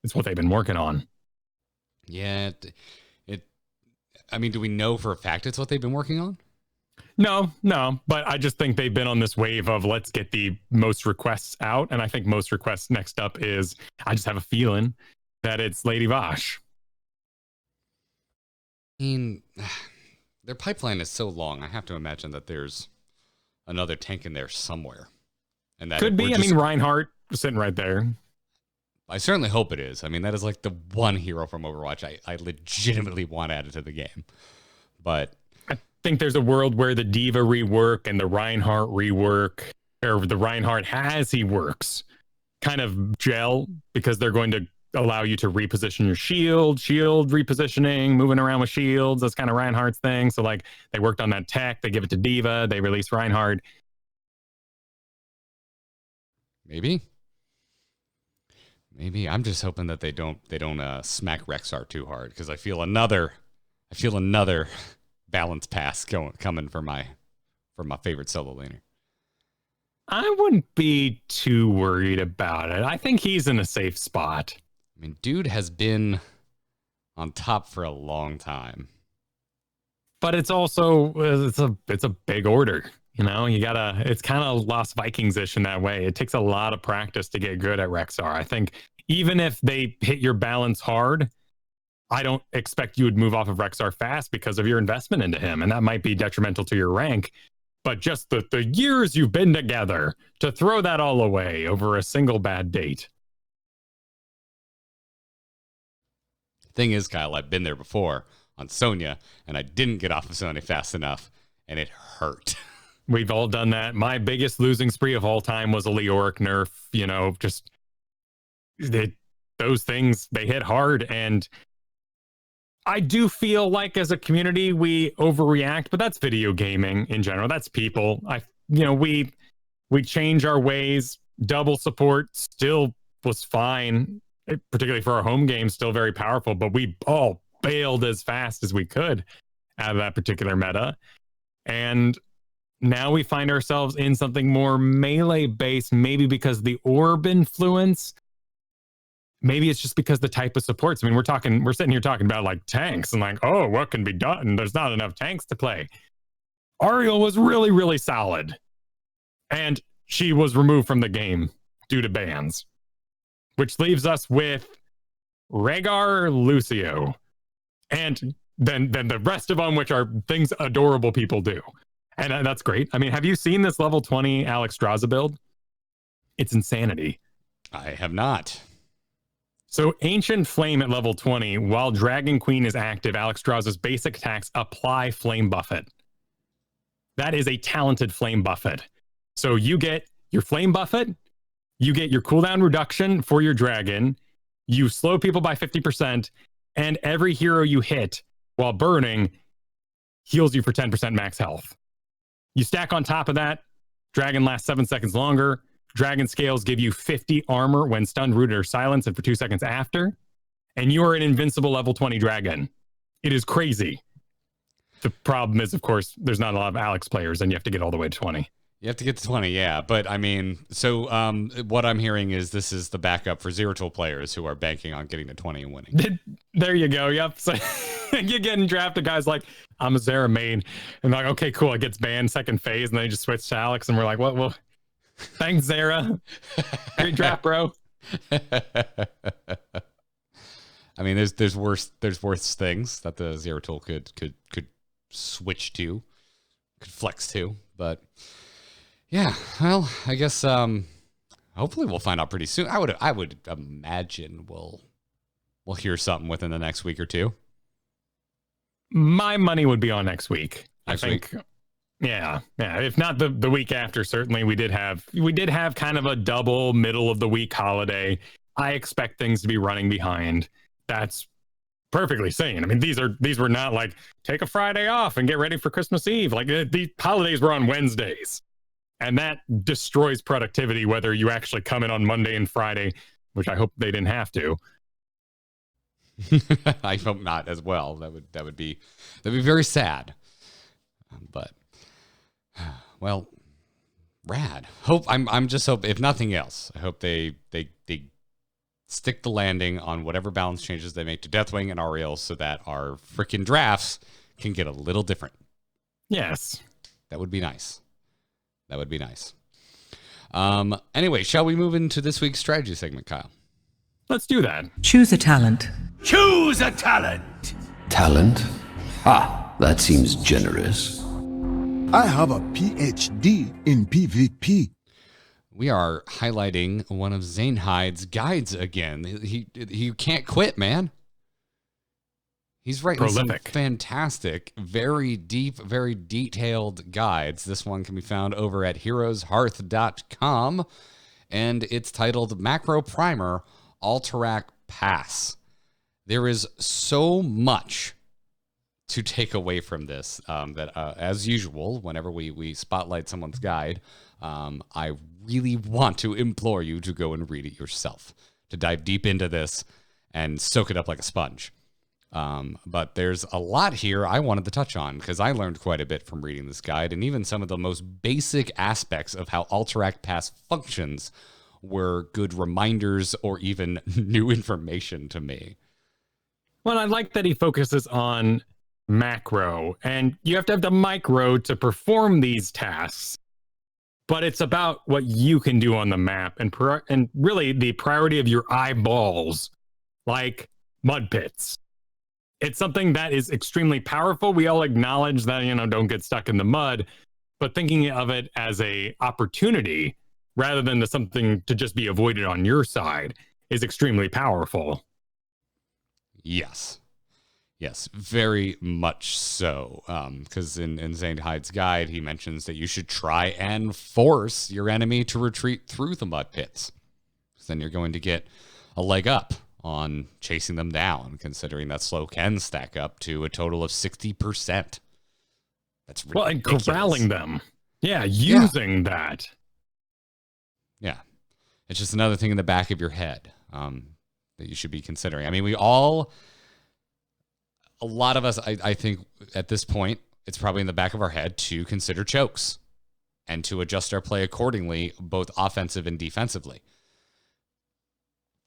It's what they've been working on. Yeah. I mean, do we know for a fact it's what they've been working on? No, but I just think they've been on this wave of let's get the most requests out. And I think most requests next up is, I just have a feeling that it's Lady Vosh. I mean, their pipeline is so long. I have to imagine that there's another tank in there somewhere. And that could be. I mean, Reinhardt sitting right there. I certainly hope it is. I mean, that is like the one hero from Overwatch I legitimately want added to the game. But I think there's a world where the Diva rework and the Reinhardt rework, or the Reinhardt as he works, kind of gel, because they're going to allow you to reposition your shield repositioning, moving around with shields. That's kind of Reinhardt's thing. So, like, they worked on that tech. They give it to Diva. They release Reinhardt. Maybe I'm just hoping that they don't smack Rexar too hard, because I feel another balance pass coming for my favorite solo laner. I wouldn't be too worried about it. I think he's in a safe spot. I mean, dude has been on top for a long time, but it's also it's a big order. It's kind of Lost Vikings-ish in that way. It takes a lot of practice to get good at Rexar. I think even if they hit your balance hard, I don't expect you would move off of Rexar fast because of your investment into him, and that might be detrimental to your rank. But just the years you've been together, to throw that all away over a single bad date. Thing is, Kyle, I've been there before on Sonya, and I didn't get off of Sonya fast enough, and it hurt. We've all done that. My biggest losing spree of all time was a Leoric nerf. Just those things, they hit hard. And I do feel like as a community, we overreact, but that's video gaming in general. That's people. We change our ways. Double support still was fine, particularly for our home game, still very powerful, but we all bailed as fast as we could out of that particular meta. And now we find ourselves in something more melee based, maybe because the orb influence. Maybe it's just because the type of supports. I mean, we're sitting here talking about like tanks and like, oh, what can be done? There's not enough tanks to play. Ariel was really, really solid. And she was removed from the game due to bans, which leaves us with Rhaegar, Lucio, and then the rest of them, which are things adorable people do. And that's great. I mean, have you seen this level 20 Alex Straza build? It's insanity. I have not. So Ancient Flame at level 20, while Dragon Queen is active, Alex Straza's basic attacks apply Flame Buffet. That is a talented Flame Buffet. So you get your Flame Buffet, you get your cooldown reduction for your dragon, you slow people by 50%, and every hero you hit while burning heals you for 10% max health. You stack on top of that, dragon lasts 7 seconds longer, dragon scales give you 50 armor when stunned, rooted, or silenced, and for 2 seconds after, and you are an invincible level 20 dragon. It is crazy. The problem is, of course, there's not a lot of Alex players, and you have to get all the way to 20. You have to get to 20, yeah. But, I mean, so what I'm hearing is this is the backup for Zero Tool players who are banking on getting to 20 and winning. There you go, yep. So you're getting drafted, guys like, I'm a Zera main. And like, okay, cool, it gets banned second phase, and then they just switch to Alex, and we're like, what? Well, thanks, Zera. Great draft, bro. I mean, there's worse things that the Zero Tool could switch to, could flex to, but yeah, well, I guess hopefully we'll find out pretty soon. I would imagine we'll hear something within the next week or two. My money would be on next week. Next I think. week. Yeah. If not the week after, certainly we did have kind of a double middle of the week holiday. I expect things to be running behind. That's perfectly sane. I mean, these were not like take a Friday off and get ready for Christmas Eve. Like the holidays were on Wednesdays, and that destroys productivity. Whether you actually come in on Monday and Friday, which I hope they didn't have to. I hope not as well. That would be very sad. But well, rad. I'm just hope, if nothing else, I hope they stick the landing on whatever balance changes they make to Deathwing and Ariel so that our freaking drafts can get a little different. Yes. That would be nice. Anyway, shall we move into this week's strategy segment, Kyle? Let's do that. Choose a talent. Choose a talent. Talent? Ha, that seems generous. I have a PhD in PvP. We are highlighting one of Zanehide's guides again. He can't quit, man. He's writing Prolific. some fantastic, very deep, very detailed guides. This one can be found over at heroeshearth.com, and it's titled Macro Primer Alterac Pass. There is so much to take away from this that, as usual, whenever we spotlight someone's guide, I really want to implore you to go and read it yourself, to dive deep into this and soak it up like a sponge. But there's a lot here I wanted to touch on because I learned quite a bit from reading this guide, and even some of the most basic aspects of how Alterac Pass functions were good reminders or even new information to me. Well, I like that he focuses on macro, and you have to have the micro to perform these tasks. But it's about what you can do on the map and really the priority of your eyeballs, like mud pits, It's something that is extremely powerful. We all acknowledge that, don't get stuck in the mud, but thinking of it as a opportunity rather than something to just be avoided on your side is extremely powerful. Yes. Yes, very much so. Because in Zane Hyde's guide, he mentions that you should try and force your enemy to retreat through the mud pits. Because then you're going to get a leg up on chasing them down, considering that slow can stack up to a total of 60%. That's ridiculous. Well, and corralling them. Yeah, using that. Yeah. It's just another thing in the back of your head that you should be considering. I mean, a lot of us, I think at this point, it's probably in the back of our head to consider chokes and to adjust our play accordingly, both offensive and defensively.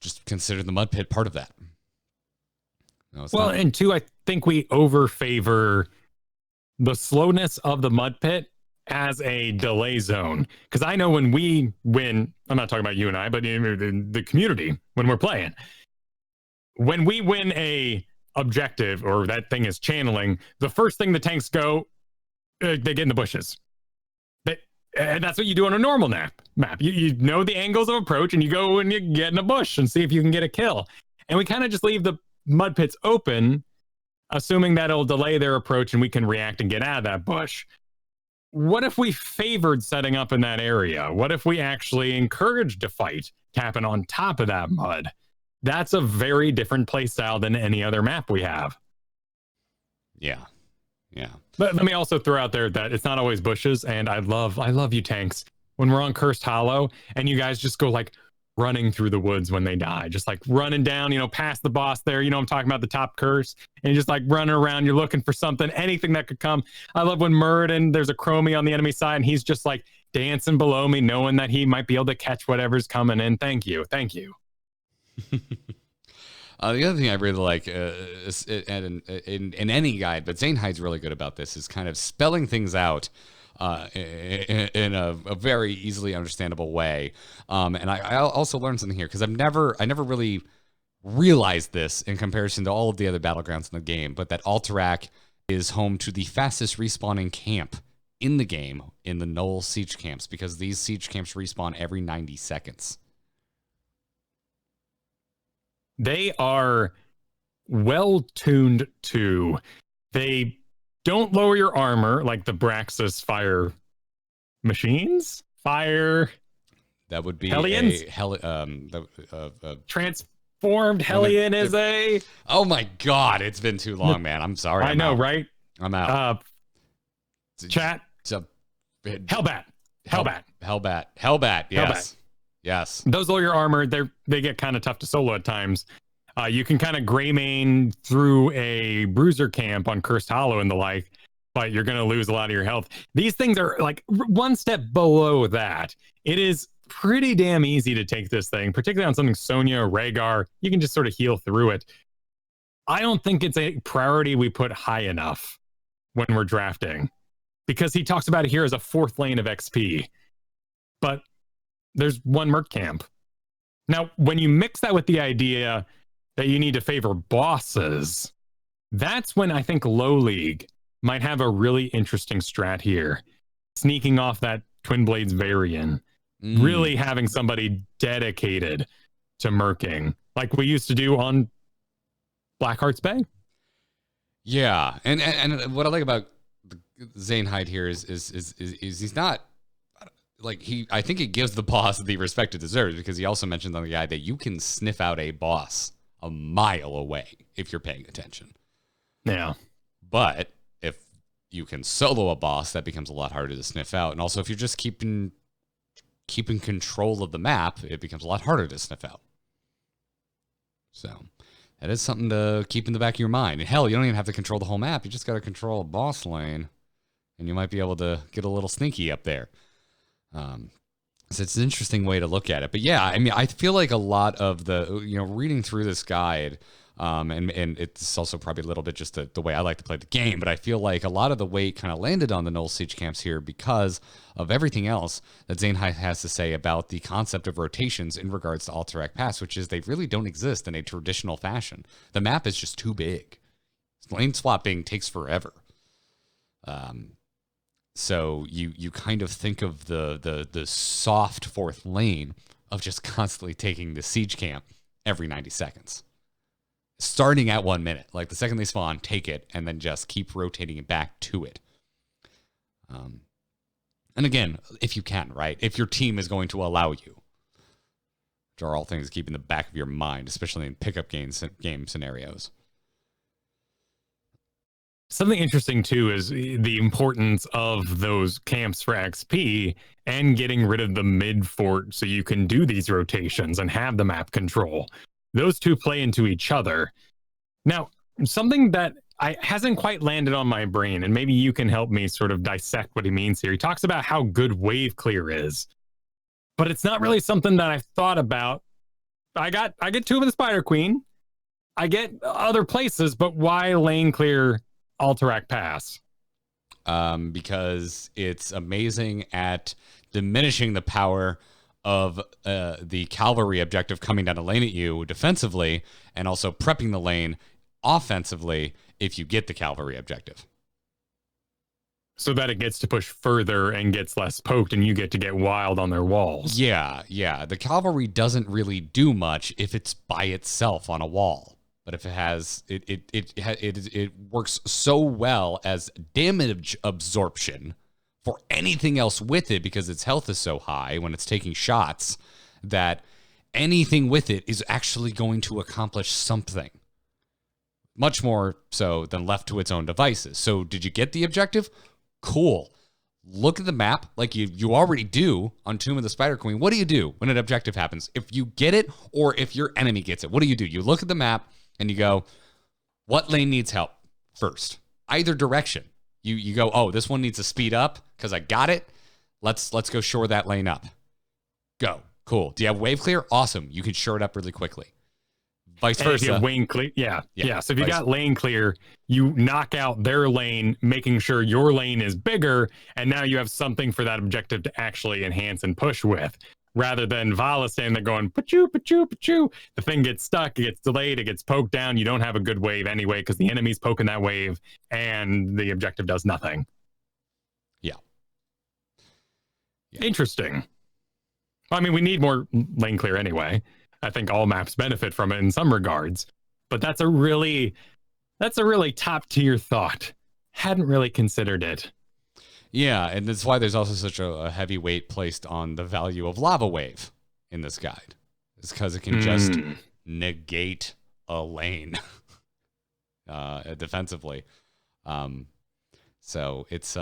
Just consider the mud pit part of that. No, well, and two, I think we overfavor the slowness of the mud pit as a delay zone. Because I know when we win, I'm not talking about you and I, but the community, when we're playing, when we win a objective or that thing is channeling, the first thing the tanks go, they get in the bushes. And that's what you do on a normal map. You know the angles of approach, and you go and you get in a bush and see if you can get a kill. And we kind of just leave the mud pits open, assuming that it'll delay their approach and we can react and get out of that bush. What if we favored setting up in that area? What if we actually encouraged a fight tapping on top of that mud? That's a very different play style than any other map we have. Yeah. Yeah. But let me also throw out there that it's not always bushes, and I love you tanks. When we're on Cursed Hollow and you guys just go like running through the woods when they die, just like running down, past the boss there, I'm talking about the top curse, and you're just like running around, you're looking for something, anything that could come. I love when Muradin, there's a Chromie on the enemy side, and he's just like dancing below me, knowing that he might be able to catch whatever's coming in. Thank you. The other thing I really like is in any guide, but Zane Hyde's really good about this, is kind of spelling things out in a very easily understandable way. And I also learned something here, because I never really realized this in comparison to all of the other battlegrounds in the game, but that Alterac is home to the fastest respawning camp in the game in the Null siege camps, because these siege camps respawn every 90 seconds. They are well tuned to. They don't lower your armor like the Braxis fire machines. Fire. That would be Hellions? Transformed Hellion is a. Oh my God! It's been too long, man. I'm sorry. I know, right? I'm out. Chat. Hellbat. Yes. Yes. Those lower your armor. They get kind of tough to solo at times. You can kind of gray main through a bruiser camp on Cursed Hollow and the like, but you're going to lose a lot of your health. These things are like one step below that. It is pretty damn easy to take this thing, particularly on something Sonya or Rhaegar. You can just sort of heal through it. I don't think it's a priority we put high enough when we're drafting, because he talks about it here as a fourth lane of XP. But there's one Merc camp. Now, when you mix that with the idea that you need to favor bosses, that's when I think Low League might have a really interesting strat here. Sneaking off that Twin Blades Varian. Really having somebody dedicated to merking, like we used to do on Blackheart's Bay. Yeah, and what I like about Zane Hyde here is he's not like I think he gives the boss the respect it deserves, because he also mentions on the guide that you can sniff out a boss a mile away if you're paying attention. Yeah, but if you can solo a boss, that becomes a lot harder to sniff out, and also if you're just keeping control of the map, it becomes a lot harder to sniff out. So that is something to keep in the back of your mind. And hell, you don't even have to control the whole map. You just got to control a boss lane, and you might be able to get a little sneaky up there. So it's an interesting way to look at it. But yeah, I mean, I feel like a lot of the, reading through this guide, and it's also probably a little bit just the way I like to play the game, but I feel like a lot of the weight kind of landed on the Null Siege camps here because of everything else that Zane has to say about the concept of rotations in regards to Alterac Pass, which is they really don't exist in a traditional fashion. The map is just too big. lane swapping takes forever. So you kind of think of the soft fourth lane of just constantly taking the siege camp every 90 seconds. Starting at 1 minute. Like the second they spawn, take it, and then just keep rotating it back to it. And again, if you can, right? If your team is going to allow you. Which are all things to keep in the back of your mind, especially in pickup game scenarios. Something interesting, too, is the importance of those camps for XP and getting rid of the mid fort so you can do these rotations and have the map control. Those two play into each other. Now, something that hasn't quite landed on my brain, and maybe you can help me sort of dissect what he means here. He talks about how good wave clear is, but it's not really something that I've thought about. I get Tomb of the Spider Queen. I get other places, but why lane clear Alterac Pass? Because it's amazing at diminishing the power of the cavalry objective coming down a lane at you defensively, and also prepping the lane offensively if you get the cavalry objective. So that it gets to push further and gets less poked, and you get to get wild on their walls. Yeah. The cavalry doesn't really do much if it's by itself on a wall. But if it has, it works so well as damage absorption for anything else with it, because its health is so high when it's taking shots that anything with it is actually going to accomplish something. Much more so than left to its own devices. So did you get the objective? Cool. Look at the map like you already do on Tomb of the Spider Queen. What do you do when an objective happens? If you get it or if your enemy gets it, what do? You look at the map and you go, what lane needs help first? Either direction. You go, oh, this one needs to speed up because I got it. Let's go shore that lane up. Go. Cool. Do you have wave clear? Awesome. You can shore it up really quickly. Vice versa. If you have lane clear, yeah. So if you got lane clear, you knock out their lane, making sure your lane is bigger, and now you have something for that objective to actually enhance and push with, rather than Vala standing there going, pachoo, pachoo, pachoo. The thing gets stuck, it gets delayed, it gets poked down. You don't have a good wave anyway because the enemy's poking that wave, and the objective does nothing. Yeah. Interesting. I mean, we need more lane clear anyway. I think all maps benefit from it in some regards, but that's a really top tier thought. Hadn't really considered it. Yeah, and that's why there's also such a heavy weight placed on the value of Lava Wave in this guide. It's because it can just negate a lane defensively. So it's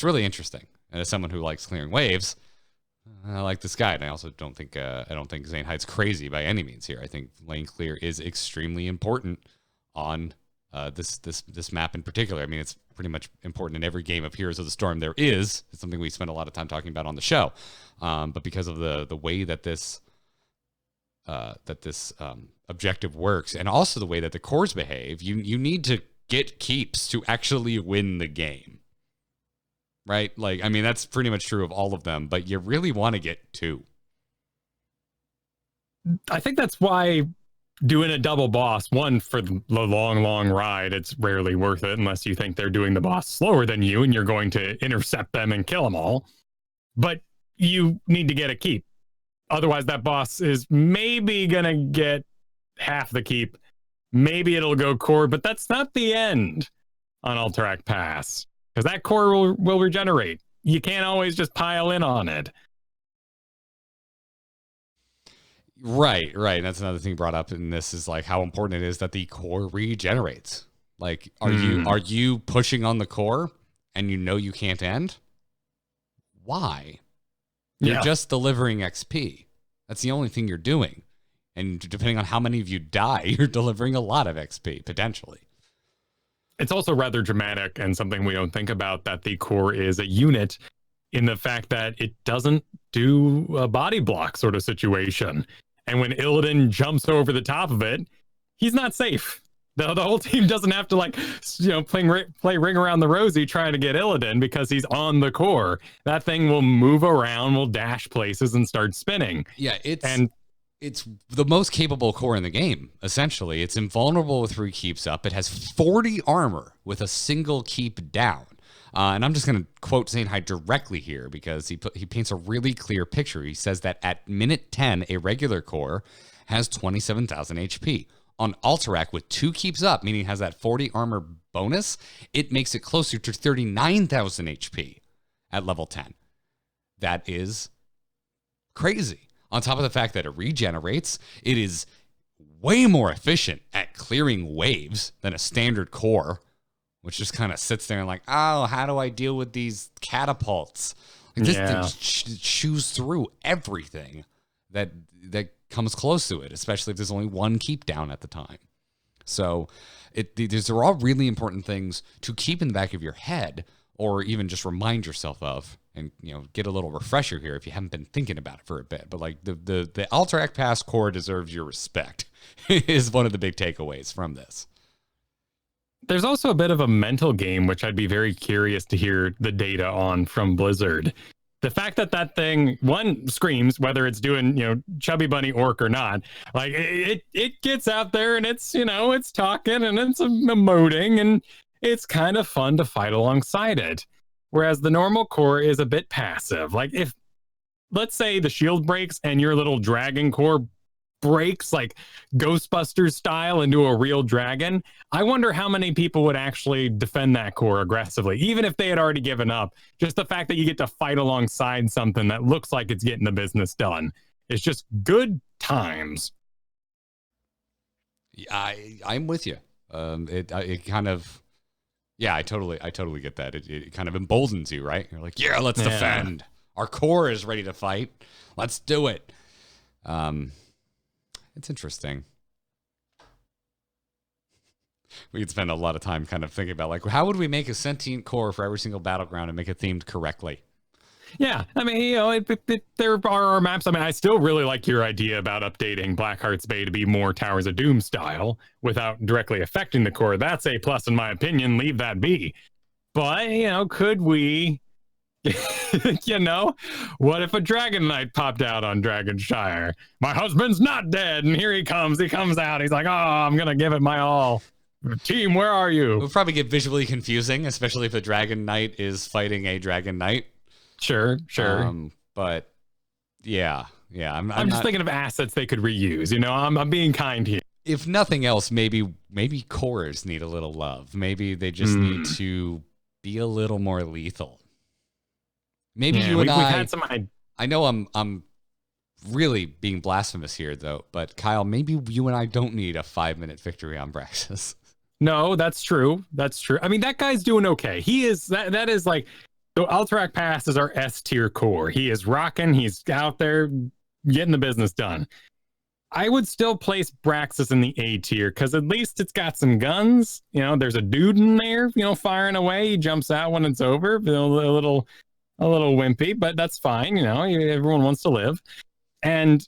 really interesting. And as someone who likes clearing waves, I like this guide. I also don't think Zane Hyde's crazy by any means here. I think lane clear is extremely important on this map in particular. I mean, it's pretty much important in every game of Heroes of the Storm there is. It's something we spend a lot of time talking about on the show. But because of the way that this objective works, and also the way that the cores behave, you need to get keeps to actually win the game. Right? Like, I mean, that's pretty much true of all of them, but you really want to get 2. I think that's why doing a double boss, one, for the long ride, it's rarely worth it unless you think they're doing the boss slower than you and you're going to intercept them and kill them all. But you need to get a keep. Otherwise, that boss is maybe going to get half the keep. Maybe it'll go core, but that's not the end on Alterac Pass. Because that core will regenerate. You can't always just pile in on it. Right. That's another thing brought up in this is like how important it is that the core regenerates. Like, are you pushing on the core and you know you can't end? Why? You're just delivering XP. That's the only thing you're doing. And depending on how many of you die, you're delivering a lot of XP, potentially. It's also rather dramatic and something we don't think about, that the core is a unit in the fact that it doesn't do a body block sort of situation. And when Illidan jumps over the top of it, he's not safe. The whole team doesn't have to play Ring Around the Rosie trying to get Illidan because he's on the core. That thing will move around, will dash places and start spinning. Yeah, it's the most capable core in the game, essentially. It's invulnerable with 3 keeps up. It has 40 armor with a single keep down. And I'm just going to quote Zainhide directly here because he paints a really clear picture. He says that at minute 10, a regular core has 27,000 HP. On Alterac with 2 keeps up, meaning it has that 40 armor bonus, it makes it closer to 39,000 HP at level 10. That is crazy. On top of the fact that it regenerates, it is way more efficient at clearing waves than a standard core, which just kind of sits there and like, oh, how do I deal with these catapults? Like this thing chews through everything that comes close to it, especially if there's only 1 keep down at the time. So these are all really important things to keep in the back of your head, or even just remind yourself of, and get a little refresher here if you haven't been thinking about it for a bit. But like the Alterac Pass core deserves your respect is one of the big takeaways from this. There's also a bit of a mental game, which I'd be very curious to hear the data on from Blizzard. The fact that thing, one, screams, whether it's doing, Chubby Bunny Orc or not, like it gets out there and it's, it's talking and it's emoting and it's kind of fun to fight alongside it. Whereas the normal core is a bit passive. Like if, let's say the shield breaks and your little dragon core breaks like Ghostbusters style into a real dragon, I wonder how many people would actually defend that core aggressively, even if they had already given up. Just the fact that you get to fight alongside something that looks like it's getting the business done. It's just good times. I'm with you. It kind of, I totally get that. It kind of emboldens you, right? You're like, let's defend. Our core is ready to fight. Let's do it. It's interesting. We could spend a lot of time kind of thinking about like, how would we make a sentient core for every single battleground and make it themed correctly? Yeah, I mean, there are maps. I mean, I still really like your idea about updating Blackheart's Bay to be more Towers of Doom style without directly affecting the core. That's a plus in my opinion. Leave that be. But, could we, what if a Dragon Knight popped out on Dragonshire? My husband's not dead, and here he comes. He comes out. He's like, oh, I'm going to give it my all. Team, where are you? It would probably get visually confusing, especially if a Dragon Knight is fighting a Dragon Knight. Sure. But yeah. I'm just thinking of assets they could reuse. I'm being kind here. If nothing else, maybe cores need a little love. Maybe they just need to be a little more lethal. Maybe you and I had some. I know I'm really being blasphemous here, though. But Kyle, maybe you and I don't need a 5-minute victory on Braxis. No, that's true. I mean, that guy's doing okay. He is. That is like. So Alterac Pass is our S tier core. He is rocking. He's out there getting the business done. I would still place Braxis in the A tier because at least it's got some guns. There's a dude in there, firing away. He jumps out when it's over. A little wimpy, but that's fine. Everyone wants to live. And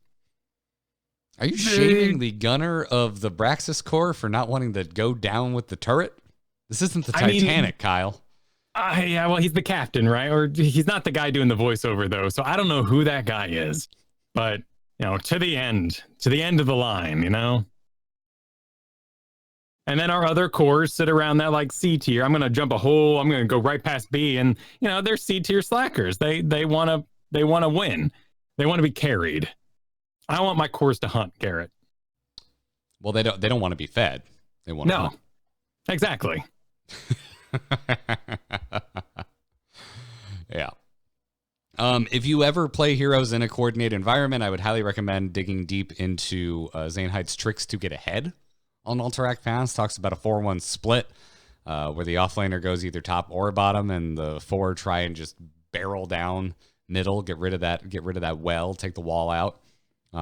are you shaming the gunner of the Braxis core for not wanting to go down with the turret? This isn't the Titanic, Kyle. Yeah, well, he's the captain, right? Or he's not the guy doing the voiceover, though. So I don't know who that guy is. But, to the end of the line, And then our other cores sit around that like C tier. I'm going to jump a hole. I'm going to go right past B. And, they're C tier slackers. They want to win. They want to be carried. I want my cores to hunt, Garrett. Well, they don't want to be fed. They want to hunt. Exactly. Yeah. If you ever play heroes in a coordinated environment, I would highly recommend digging deep into Zainhide's tricks to get ahead on Alterac Pass. Talks about a 4-1 split where the offlaner goes either top or bottom, and the 4 try and just barrel down middle, get rid of that well, take the wall out,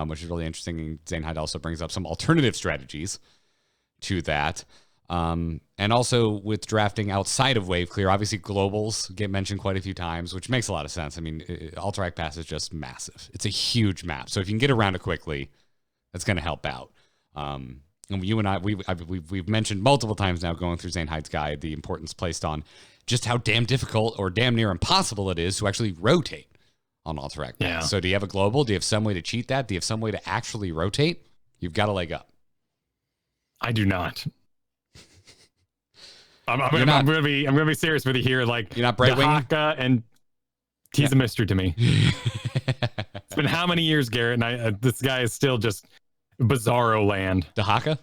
which is really interesting. And Zainhide also brings up some alternative strategies to that. And also with drafting outside of wave clear, obviously globals get mentioned quite a few times, which makes a lot of sense. I mean, Alterac Pass is just massive. It's a huge map. So if you can get around it quickly, that's going to help out. And you and I, we've mentioned multiple times now going through Zainhide's guide, the importance placed on just how damn difficult or damn near impossible it is to actually rotate on Alterac Pass. Yeah. So do you have a global? Do you have some way to cheat that? Do you have some way to actually rotate? You've got a leg up. I do not. I'm gonna be serious with you here. Like, you're not Brightwing? Dahaka, and he's a mystery to me. It's been how many years, Garrett? And this guy is still just bizarro land. Dahaka?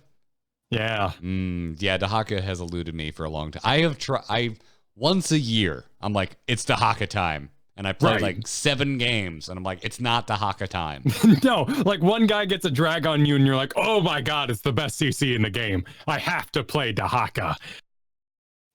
Yeah. Yeah, Dahaka has eluded me for a long time. I have tried once a year. I'm like, it's Dahaka time. And I played like 7 games, and I'm like, it's not Dahaka time. No, like one guy gets a drag on you, and you're like, oh my god, it's the best CC in the game. I have to play Dahaka.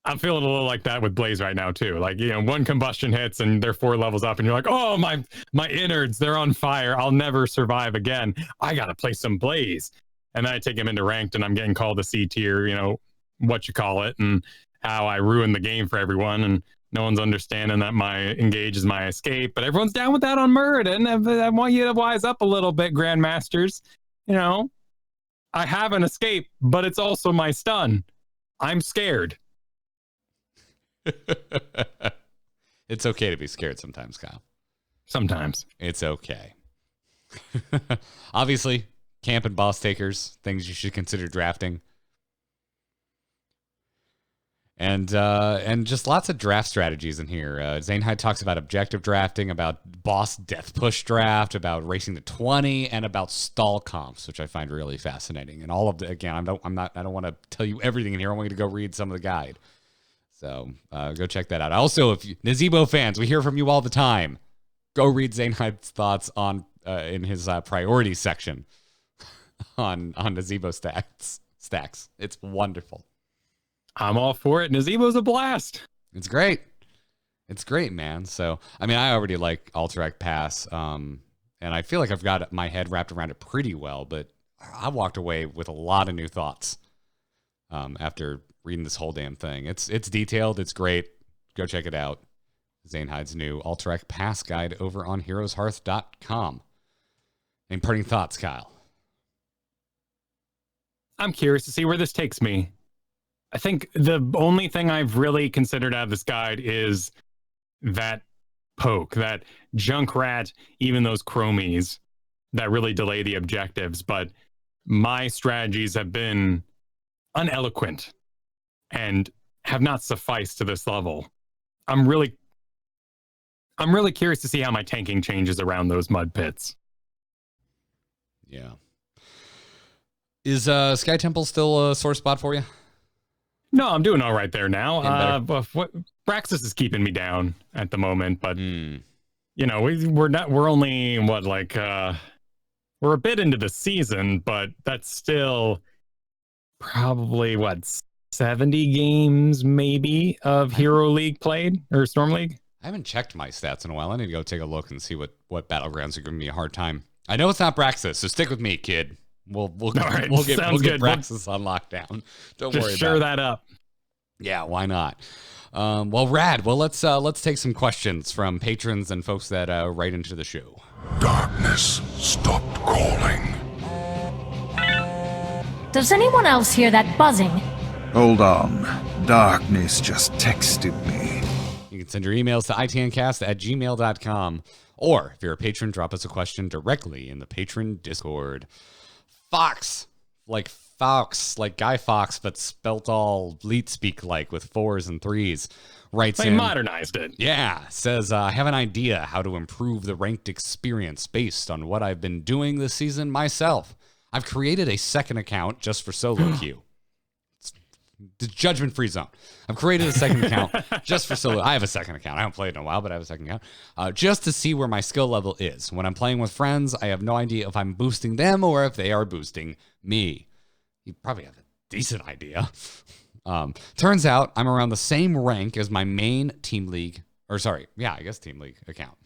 I'm feeling a little like that with Blaze right now too. Like, you know, one combustion hits, and they're 4 levels up, and you're like, oh my innards, they're on fire. I'll never survive again. I gotta play some Blaze. And then I take him into ranked, and I'm getting called a C tier. You know, what you call it, and how I ruin the game for everyone, and no one's understanding that my engage is my escape, but everyone's down with that on Muradin. I want you to wise up a little bit, Grandmasters. You know, I have an escape, but it's also my stun. I'm scared. It's okay to be scared sometimes, Kyle. Sometimes. It's okay. Obviously, camp and boss takers, things you should consider drafting. And just lots of draft strategies in here. Zanehyde talks about objective drafting, about boss death push draft, about racing to 20, and about stall comps, which I find really fascinating. And all of the, again, I don't want to tell you everything in here. I want you to go read some of the guide. So go check that out. Also, if you, Nazebo fans, we hear from you all the time. Go read Zanehyde's thoughts on in his priority section on Nazebo stacks. It's wonderful. I'm all for it. Nazebo's a blast. It's great. It's great, man. So, I mean, I already like Alterac Pass, and I feel like I've got my head wrapped around it pretty well, but I walked away with a lot of new thoughts after reading this whole damn thing. It's detailed. It's great. Go check it out. Zanehyde's new Alterac Pass guide over on heroeshearth.com. Any parting thoughts, Kyle? I'm curious to see where this takes me. I think the only thing I've really considered out of this guide is that poke, that Junkrat, even those chromies that really delay the objectives. But my strategies have been uneloquent and have not sufficed to this level. I'm really curious to see how my tanking changes around those mud pits. Yeah. Is Sky Temple still a sore spot for you? No, I'm doing all right there now. Braxis is keeping me down at the moment, but you know, we're only we're a bit into the season, but that's still probably 70 games maybe of Hero League played or Storm League. I haven't checked my stats in a while. I need to go take a look and see what Battlegrounds are giving me a hard time. I know it's not Braxis, so stick with me, kid. We'll get Braxis on lockdown. Don't worry about it. Just sure that up. Yeah, why not? Well, rad. Well, let's take some questions from patrons and folks that write into the show. Darkness stopped calling. Does anyone else hear that buzzing? Hold on. Darkness just texted me. You can send your emails to itncast@gmail.com. Or, if you're a patron, drop us a question directly in the patron Discord. Fox, like Guy Fawkes, but spelt all leet speak like with 4s and 3s. Writes They in, modernized it. Yeah, says, I have an idea how to improve the ranked experience based on what I've been doing this season myself. I've created a second account just for solo queue. The judgment-free zone. I've created a second account just for solo. I have a second account. I haven't played in a while, but I have a second account. Just to see where my skill level is. When I'm playing with friends, I have no idea if I'm boosting them or if they are boosting me. You probably have a decent idea. Turns out I'm around the same rank as my main Team League account.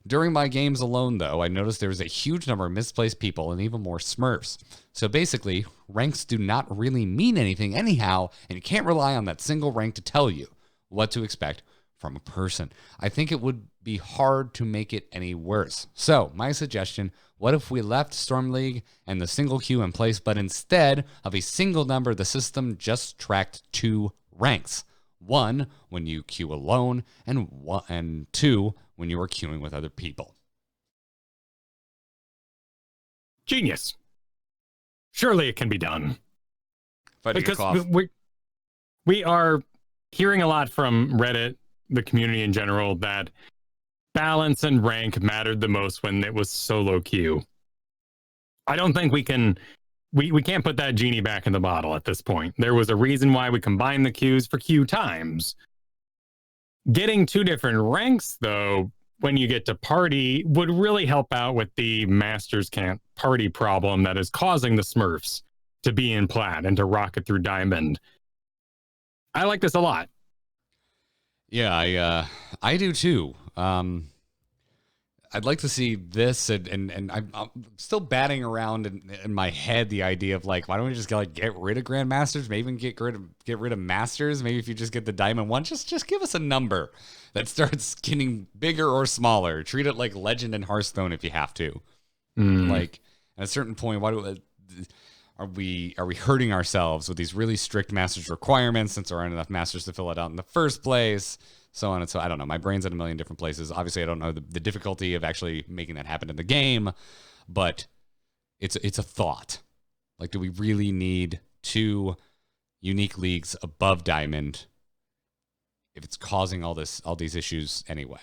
During my games alone, though, I noticed there was a huge number of misplaced people and even more Smurfs. So basically, ranks do not really mean anything anyhow, and you can't rely on that single rank to tell you what to expect from a person. I think it would be hard to make it any worse. So, my suggestion, what if we left Storm League and the single queue in place, but instead of a single number, the system just tracked 2 ranks? 1, when you queue alone, and 2, when you are queuing with other people. Genius. Surely it can be done. Because we are hearing a lot from Reddit, the community in general, that balance and rank mattered the most when it was solo queue. I don't think we can't put that genie back in the bottle at this point. There was a reason why we combined the queues for queue times. Getting 2 different ranks, though, when you get to party, would really help out with the Masters can't party problem that is causing the Smurfs to be in Plat and to rocket through Diamond. I like this a lot. Yeah, I do too. I'd like to see this, and I'm still batting around in my head the idea of like, why don't we just get rid of Grandmasters? Maybe even get rid of Masters. Maybe if you just get the Diamond one, just give us a number that starts getting bigger or smaller. Treat it like Legend and Hearthstone if you have to. Like at a certain point, are we hurting ourselves with these really strict Masters requirements since there aren't enough Masters to fill it out in the first place? So on and so I don't know. My brain's in a million different places. Obviously, I don't know the difficulty of actually making that happen in the game, but it's a thought. Like, do we really need 2 unique leagues above Diamond if it's causing all these issues anyway?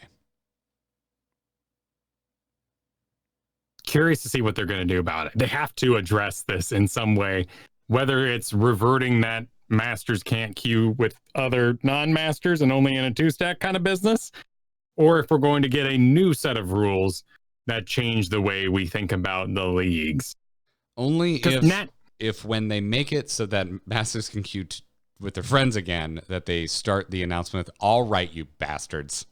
Curious to see what they're going to do about it. They have to address this in some way, whether it's reverting that Masters can't queue with other non-Masters and only in a 2-stack kind of business, or if we're going to get a new set of rules that change the way we think about the leagues. Only if when they make it so that Masters can queue with their friends again, that they start the announcement with, "All right, you bastards."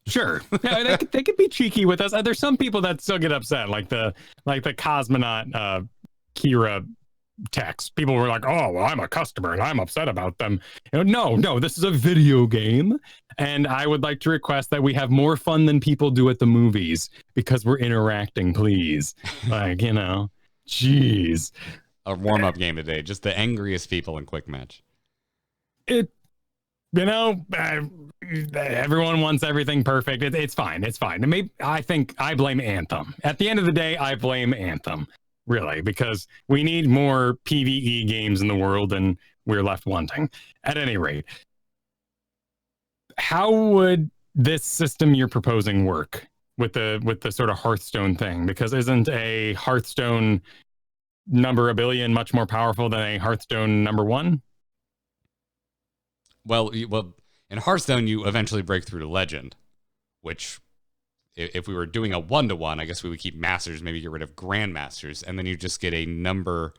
Sure. Yeah, they could be cheeky with us. There's some people that still get upset, like the cosmonaut Kira text. People were like, "Oh, well, I'm a customer and I'm upset about them." No, this is a video game, and I would like to request that we have more fun than people do at the movies because we're interacting, please. Jeez. A warm-up game today, just the angriest people in quick match. Everyone wants everything perfect. It's fine. And I think I blame Anthem. At the end of the day, I blame Anthem. Really, because we need more PvE games in the world and we're left wanting. At any rate, how would this system you're proposing work with the sort of Hearthstone thing? Because isn't a Hearthstone number a billion much more powerful than a Hearthstone number 1? Well, in Hearthstone, you eventually break through to Legend, which, if we were doing a 1-to-1, I guess we would keep Masters, maybe get rid of Grandmasters, and then you just get a number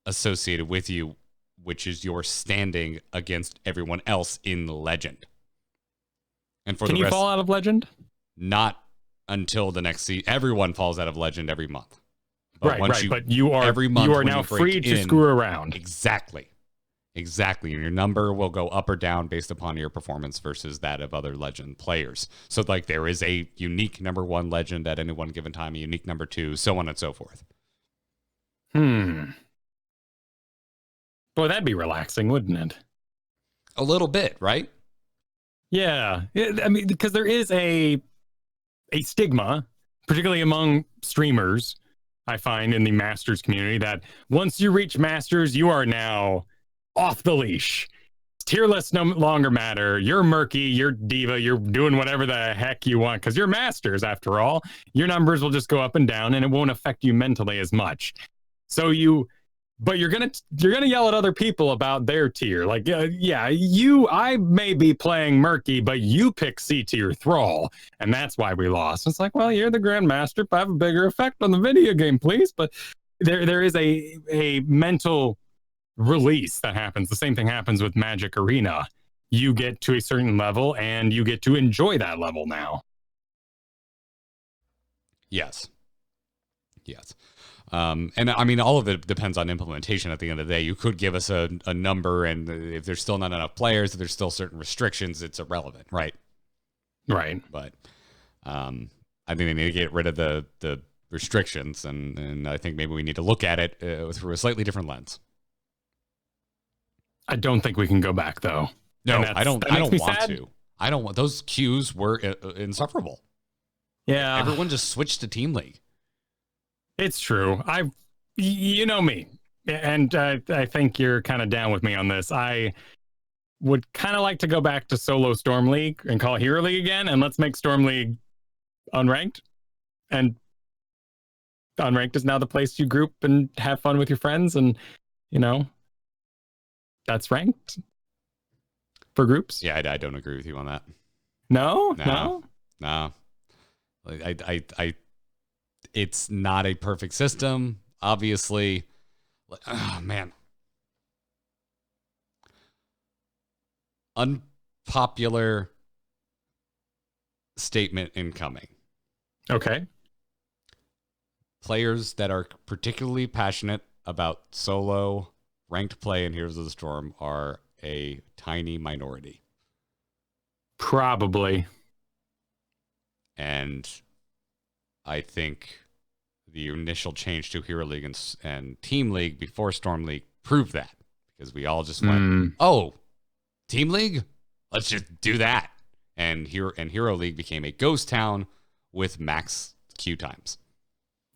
associated with you, which is your standing against everyone else in Legend. And for Can you fall out of Legend? Not until the next season. Everyone falls out of Legend every month. But right. But you are now free to screw around. Exactly. And your number will go up or down based upon your performance versus that of other Legend players. So, like, there is a unique number 1 Legend at any one given time, a unique number 2, so on and so forth. Boy, that'd be relaxing, wouldn't it? A little bit, right? Yeah. I mean, because there is a stigma, particularly among streamers, I find, in the Masters community, that once you reach Masters, you are now off the leash. Tier lists no longer matter. You're murky, you're diva, you're doing whatever the heck you want because you're Masters after all. Your numbers will just go up and down and it won't affect you mentally as much. So you're gonna yell at other people about their tier. Like, I may be playing murky, but you pick C tier Thrall, and that's why we lost. It's like, well, you're the Grandmaster, but have a bigger effect on the video game, please. But there is a mental release that happens. The same thing happens with Magic Arena. You get to a certain level and you get to enjoy that level now. Yes. And I mean, all of it depends on implementation at the end of the day. You could give us a number, and if there's still not enough players, if there's still certain restrictions, it's irrelevant, right? Right. But I think they need to get rid of the restrictions, and I think maybe we need to look at it through a slightly different lens. I don't think we can go back, though. No, I don't want sad. to. I don't want those queues were insufferable. Yeah. Everyone just switched to Team League. It's true. You know me, and I think you're kind of down with me on this. I would kind of like to go back to solo Storm League and call Hero League again, and let's make Storm League unranked. And unranked is now the place you group and have fun with your friends, and that's ranked for groups. Yeah, I don't agree with you on that. No. Like, I it's not a perfect system, obviously. Oh, man. Unpopular statement incoming. Okay. Players that are particularly passionate about solo ranked play in Heroes of the Storm are a tiny minority. Probably. And I think the initial change to Hero League and Team League before Storm League proved that, because we all just went, oh, Team League? Let's just do that. And Hero League became a ghost town with max queue times.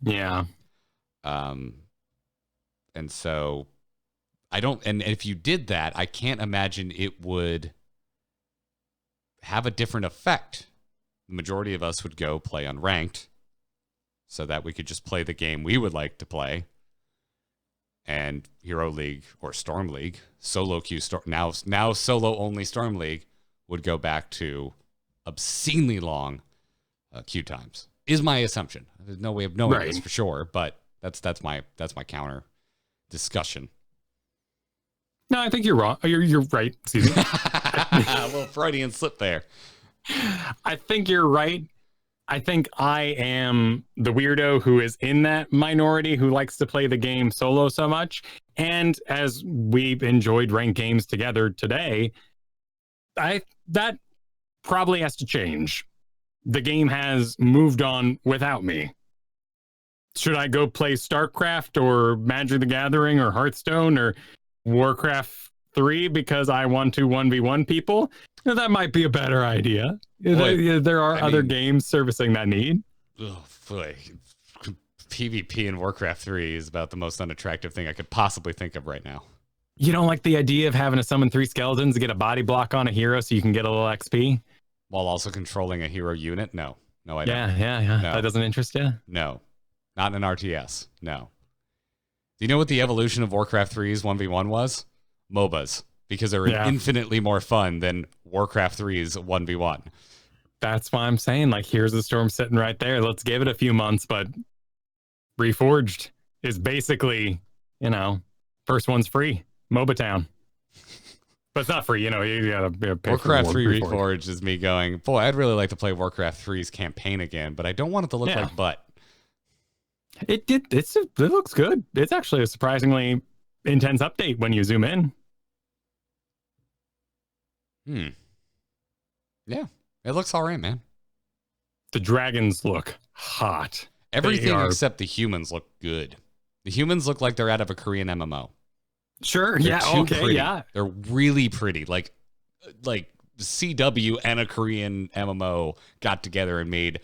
Yeah. And so and if you did that, I can't imagine it would have a different effect. The majority of us would go play unranked so that we could just play the game we would like to play. And Hero League or Storm League, solo queue, now solo only Storm League would go back to obscenely long queue times. Is my assumption. There's no way of knowing this for sure, but that's my counter discussion. No, I think you're wrong. You're right. Excuse me. A little Freudian slip there. I think you're right. I think I am the weirdo who is in that minority who likes to play the game solo so much. And as we've enjoyed ranked games together today, that probably has to change. The game has moved on without me. Should I go play StarCraft or Magic the Gathering or Hearthstone or Warcraft 3 because I want to 1v1 people? That might be a better idea. There are other games servicing that need. Oh, boy. PvP in Warcraft 3 is about the most unattractive thing I could possibly think of right now. You don't like the idea of having to summon 3 skeletons to get a body block on a hero so you can get a little XP? While also controlling a hero unit? No, I don't. Yeah. No. That doesn't interest you? No, not in an RTS. No. Do you know what the evolution of Warcraft 3's 1v1 was? MOBAs. Because they're infinitely more fun than Warcraft 3's 1v1. That's why I'm saying, like, here's the Storm sitting right there. Let's give it a few months, but Reforged is basically, first one's free. MOBA Town. But it's not free, you gotta pay. Warcraft 3 Reforged is me going, boy, I'd really like to play Warcraft 3's campaign again, but I don't want it to look like butt. It looks good. It's actually a surprisingly intense update when you zoom in. Yeah, it looks all right, man. The dragons look hot. Everything except the humans look good. The humans look like they're out of a Korean MMO. Sure. They're okay. Pretty. Yeah. They're really pretty. Like CW and a Korean MMO got together and made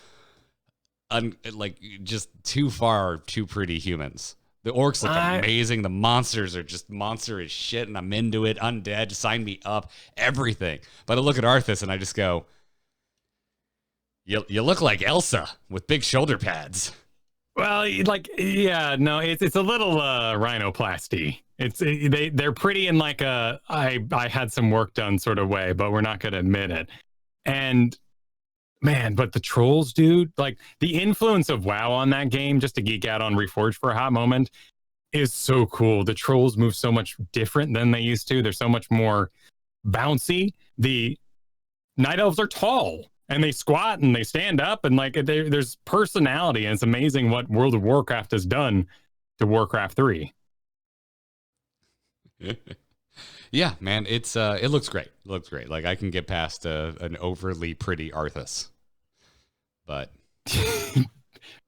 just too pretty humans. The orcs look amazing. The monsters are just monster as shit, and I'm into it. Undead, sign me up. Everything. But I look at Arthas and I just go, you look like Elsa with big shoulder pads. Well, it's a little rhinoplasty. They're pretty in like I had some work done sort of way, but we're not going to admit it. And man, but the trolls, dude, like the influence of WoW on that game, just to geek out on Reforged for a hot moment, is so cool. The trolls move so much different than they used to. They're so much more bouncy. The night elves are tall and they squat and they stand up, and like there's personality, and it's amazing what World of Warcraft has done to Warcraft 3. Yeah, man, it looks great. It looks great. Like I can get past an overly pretty Arthas, but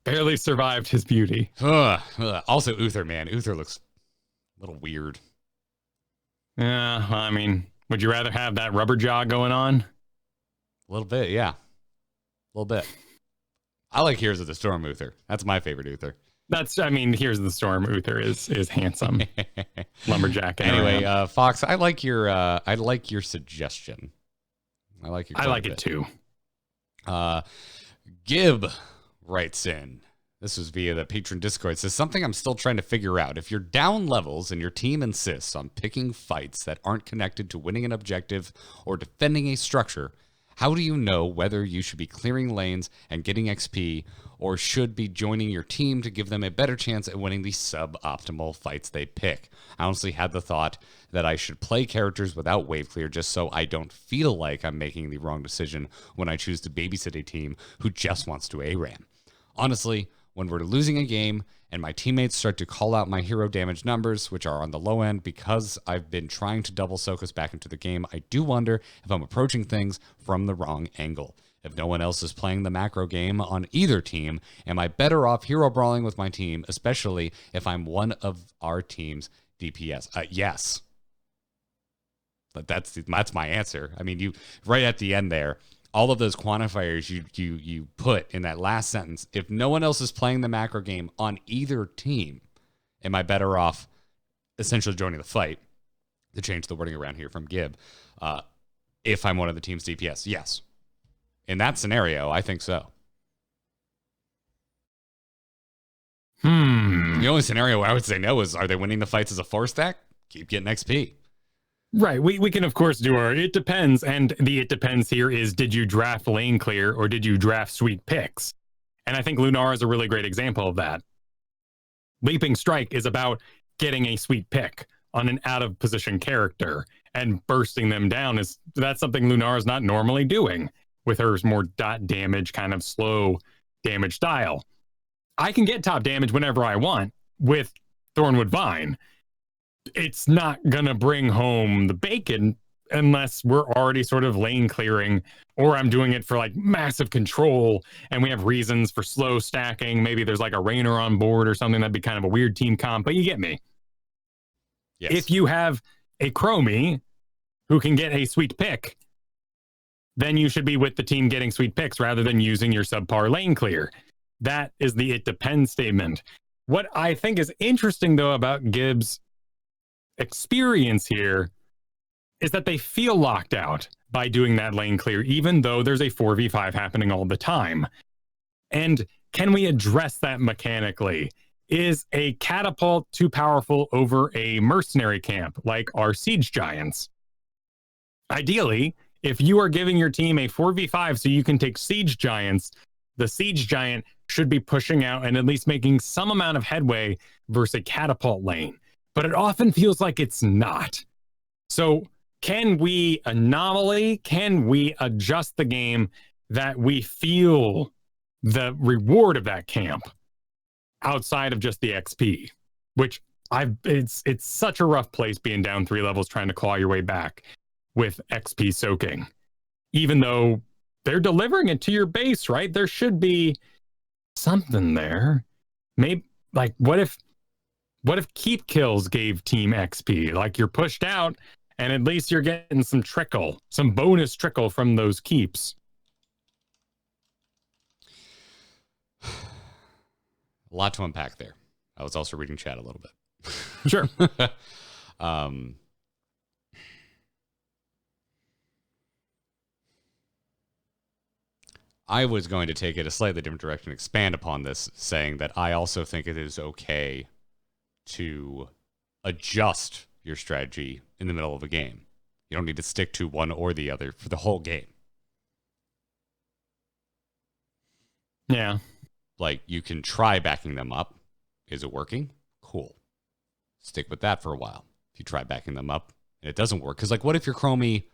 barely survived his beauty. Also, Uther, man, Uther looks a little weird. Yeah, I mean, Would you rather have that rubber jaw going on? A little bit, yeah. A little bit. I like Heroes of the Storm Uther. That's my favorite Uther. Here's the Storm Uther is handsome. Lumberjack. Anyway, Fox, I like your suggestion. I like it too. Gib writes in. This was via the patron Discord. It says something I'm still trying to figure out. If you're down levels and your team insists on picking fights that aren't connected to winning an objective or defending a structure, how do you know whether you should be clearing lanes and getting XP or should be joining your team to give them a better chance at winning the suboptimal fights they pick? I honestly had the thought that I should play characters without wave clear just so I don't feel like I'm making the wrong decision when I choose to babysit a team who just wants to ARAM. Honestly, when we're losing a game and my teammates start to call out my hero damage numbers, which are on the low end because I've been trying to double soak us back into the game, I do wonder if I'm approaching things from the wrong angle. If no one else is playing the macro game on either team, am I better off hero brawling with my team, especially if I'm one of our team's DPS? Yes. But that's my answer. I mean, you right at the end there, all of those quantifiers you put in that last sentence, if no one else is playing the macro game on either team, am I better off essentially joining the fight, to change the wording around here from Gib, if I'm one of the team's DPS? Yes. In that scenario, I think so. The only scenario where I would say no is, are they winning the fights as a 4-stack? Keep getting XP. Right. We can, of course, do our it depends. And the it depends here is, did you draft lane clear or did you draft sweet picks? And I think Lunar is a really great example of that. Leaping Strike is about getting a sweet pick on an out of position character and bursting them down. That's something Lunar is not normally doing with her more dot damage, kind of slow damage style. I can get top damage whenever I want with Thornwood Vine. It's not going to bring home the bacon unless we're already sort of lane clearing, or I'm doing it for like massive control and we have reasons for slow stacking. Maybe there's like a Rainer on board or something. That'd be kind of a weird team comp, but you get me. Yes. If you have a Chromie who can get a sweet pick, then you should be with the team getting sweet picks rather than using your subpar lane clear. That is the it depends statement. What I think is interesting, though, about Gibbs' experience here is that they feel locked out by doing that lane clear, even though there's a 4v5 happening all the time. And can we address that mechanically? Is a catapult too powerful over a mercenary camp like our siege giants? Ideally, if you are giving your team a 4v5 so you can take siege giants, the siege giant should be pushing out and at least making some amount of headway versus a catapult lane. But it often feels like it's not. So can we adjust the game that we feel the reward of that camp outside of just the XP, which it's such a rough place being down 3 levels trying to claw your way back with XP soaking, even though they're delivering it to your base, right? There should be something there. Maybe like, what if keep kills gave team XP? Like, you're pushed out and at least you're getting some bonus trickle from those keeps. A lot to unpack there. I was also reading chat a little bit. Sure. I was going to take it a slightly different direction, expand upon this, saying that I also think it is okay to adjust your strategy in the middle of a game. You don't need to stick to one or the other for the whole game. Yeah. Like, you can try backing them up. Is it working? Cool. Stick with that for a while. If you try backing them up and it doesn't work, because like, what if your Chromie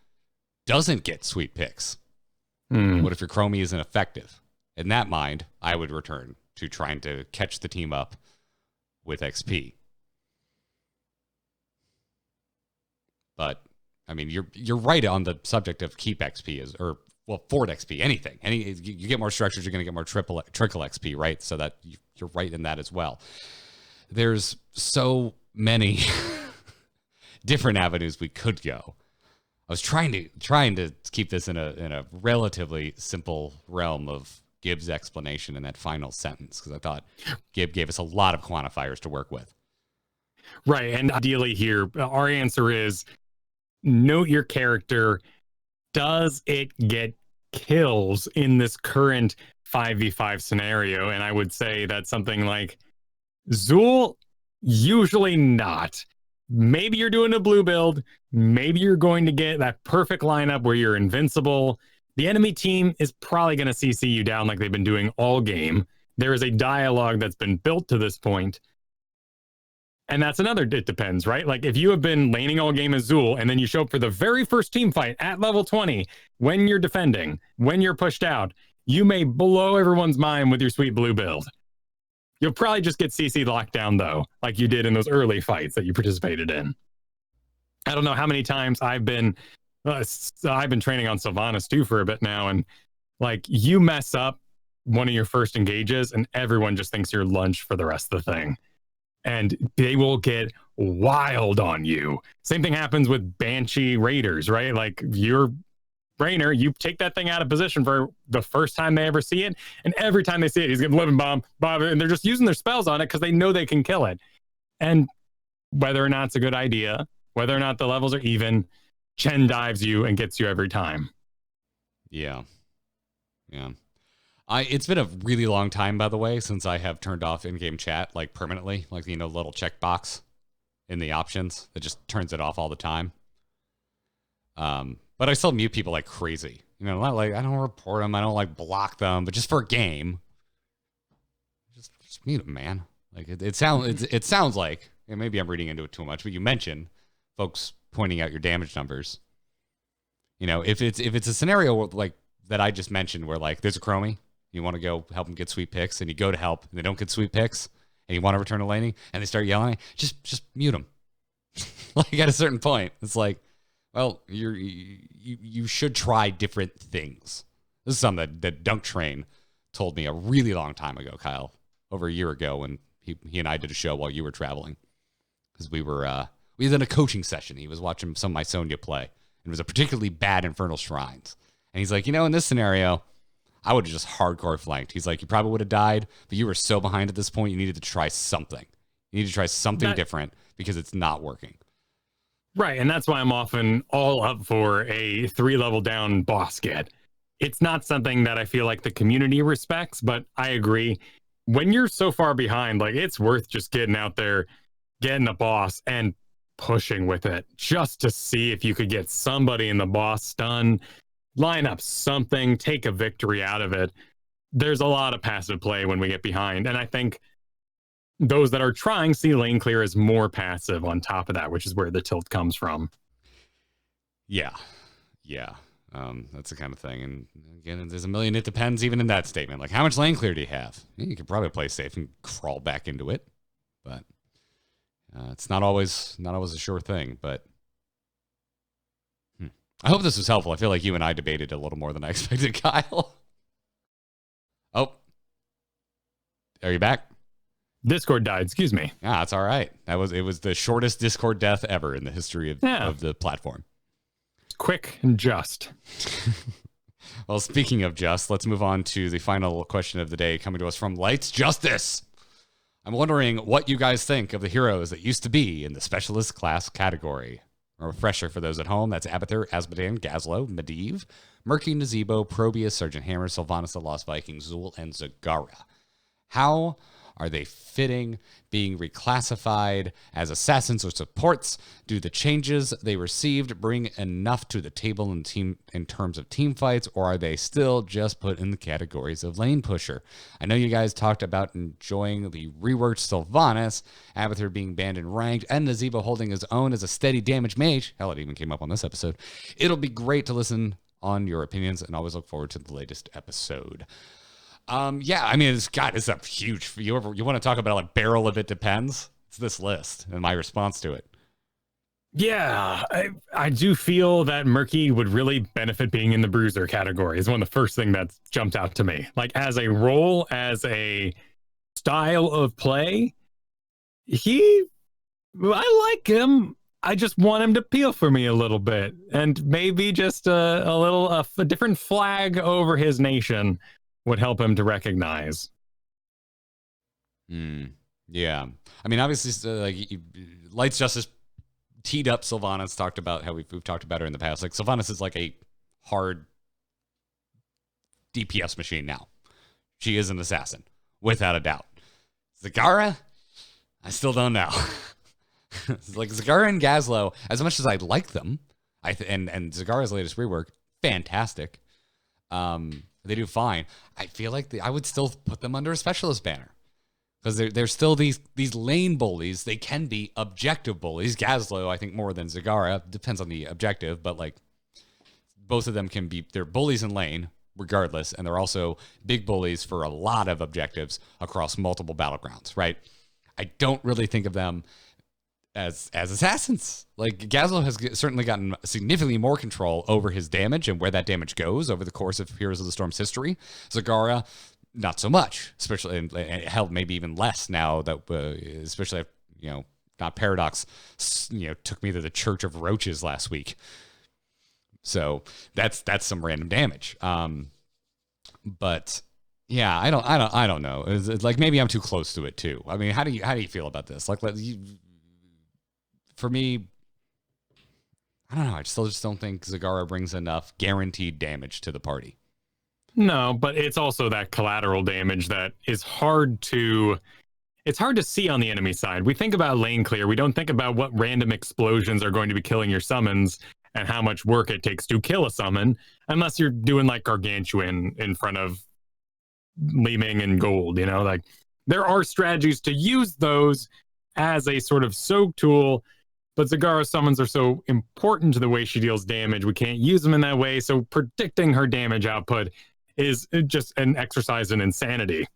doesn't get sweet picks? What if your Chromie isn't effective? In that mind, I would return to trying to catch the team up with XP. But I mean, you're right on the subject of keep XP forward XP, anything. You get more structures, you're going to get more trickle XP, right? So that you're right in that as well. There's so many different avenues we could go. I was trying to keep this in a relatively simple realm of Gibbs' explanation in that final sentence, because I thought Gibb gave us a lot of quantifiers to work with. Right. And ideally here, our answer is note your character. Does it get kills in this current 5v5 scenario? And I would say that's something like Zool, usually not. Maybe you're doing a blue build. Maybe you're going to get that perfect lineup where you're invincible. The enemy team is probably going to CC you down like they've been doing all game. There is a dialogue that's been built to this point. And that's another, it depends, right? Like if you have been laning all game as Zool and then you show up for the very first team fight at level 20, when you're defending, when you're pushed out, you may blow everyone's mind with your sweet blue build. You'll probably just get CC locked down though, like you did in those early fights that you participated in. I don't know how many times I've been training on Sylvanas too for a bit now, and like you mess up one of your first engages and everyone just thinks you're lunch for the rest of the thing. And they will get wild on you. Same thing happens with Banshee Raiders, right? Like your Rainer, you take that thing out of position for the first time they ever see it, and every time they see it, he's getting living bomb, and they're just using their spells on it because they know they can kill it. And whether or not it's a good idea, whether or not the levels are even, Chen dives you and gets you every time. Yeah. It's been a really long time, by the way, since I have turned off in-game chat, like permanently, like, you know, little checkbox in the options that just turns it off all the time. But I still mute people like crazy. You know, not like I don't report them, I don't like block them, but just for a game, just mute them, man. Like it sounds like, and maybe I'm reading into it too much, but you mentioned folks pointing out your damage numbers. You know, if it's a scenario where, like that I just mentioned, where like there's a chromie, you want to go help them get sweet picks, and you go to help, and they don't get sweet picks, and you want to return to laning, and they start yelling, just mute them. Like at a certain point, it's like, well, you should try different things. This is something that Dunk Train told me a really long time ago, Kyle, over a year ago, when he and I did a show while you were traveling, because we was in a coaching session. He was watching some of my Sonya play, and it was a particularly bad Infernal Shrines, and he's like, you know, in this scenario, I would have just hardcore flanked. He's like, you probably would have died, but you were so behind at this point, you needed to try something. You need to try something different because it's not working. Right, and that's why I'm often all up for a 3-level down boss get. It's not something that I feel like the community respects, but I agree. When you're so far behind, like it's worth just getting out there, getting a boss, and pushing with it just to see if you could get somebody in the boss stun, line up something, take a victory out of it. There's a lot of passive play when we get behind, and I think those that are trying see lane clear as more passive on top of that, which is where the tilt comes from. Yeah. That's the kind of thing. And again, there's a million it depends even in that statement. Like, how much lane clear do you have? You could probably play safe and crawl back into it, but it's not always a sure thing. But I hope this was helpful. I feel like you and I debated a little more than I expected, Kyle. Oh, are you back? Discord died, excuse me. Yeah, that's all right. It was the shortest Discord death ever in the history of the platform. Quick and just. Well, speaking of just, let's move on to the final question of the day, coming to us from Lights Justice. I'm wondering what you guys think of the heroes that used to be in the specialist class category. A refresher for those at home, that's Abathur, Azmodan, Gazlo, Medivh, Murky, Nazeebo, Probius, Sergeant Hammer, Sylvanas the Lost Viking, Zool, and Zagara. How are they fitting being reclassified as assassins or supports? Do the changes they received bring enough to the table in terms of team fights, or are they still just put in the categories of lane pusher? I know you guys talked about enjoying the reworked Sylvanas, Abathur being banned and ranked, and Nazeebo holding his own as a steady damage mage. Hell, it even came up on this episode. It'll be great to listen on your opinions, and always look forward to the latest episode. Yeah, I mean, it's a huge, you want to talk about like barrel of it depends? It's this list and my response to it. Yeah, I do feel that Murky would really benefit being in the bruiser category. Is one of the first thing that jumped out to me. Like as a role, as a style of play, I like him. I just want him to peel for me a little bit, and maybe just a different flag over his nation would help him to recognize. Yeah. I mean, obviously, Lights Justice teed up Sylvanas, talked about how we've talked about her in the past. Like, Sylvanas is like a hard DPS machine now. She is an assassin, without a doubt. Zagara, I still don't know. Like, Zagara and Gazlo, as much as I like them, and Zagara's latest rework, fantastic. They do fine. I feel like I would still put them under a specialist banner. Because they're still these lane bullies. They can be objective bullies. Gazlo, I think, more than Zagara. Depends on the objective, but like both of them they're bullies in lane, regardless, and they're also big bullies for a lot of objectives across multiple battlegrounds, right? I don't really think of them as assassins. Like, Gazlo has certainly gotten significantly more control over his damage and where that damage goes over the course of Heroes of the Storm's history. Zagara, not so much, especially, and hell, maybe even less now that, especially, not Paradox, took me to the Church of Roaches last week. So that's some random damage. But yeah, I don't know. It's like, maybe I'm too close to it too. I mean, how do you feel about this? Like, for me, I don't know. I still just don't think Zagara brings enough guaranteed damage to the party. No, but it's also that collateral damage that is hard to see on the enemy side. We think about lane clear. We don't think about what random explosions are going to be killing your summons and how much work it takes to kill a summon, unless you're doing like Gargantuan in front of Li Ming and gold, like there are strategies to use those as a sort of soak tool, but Zagara summons are so important to the way she deals damage. We can't use them in that way. So predicting her damage output is just an exercise in insanity.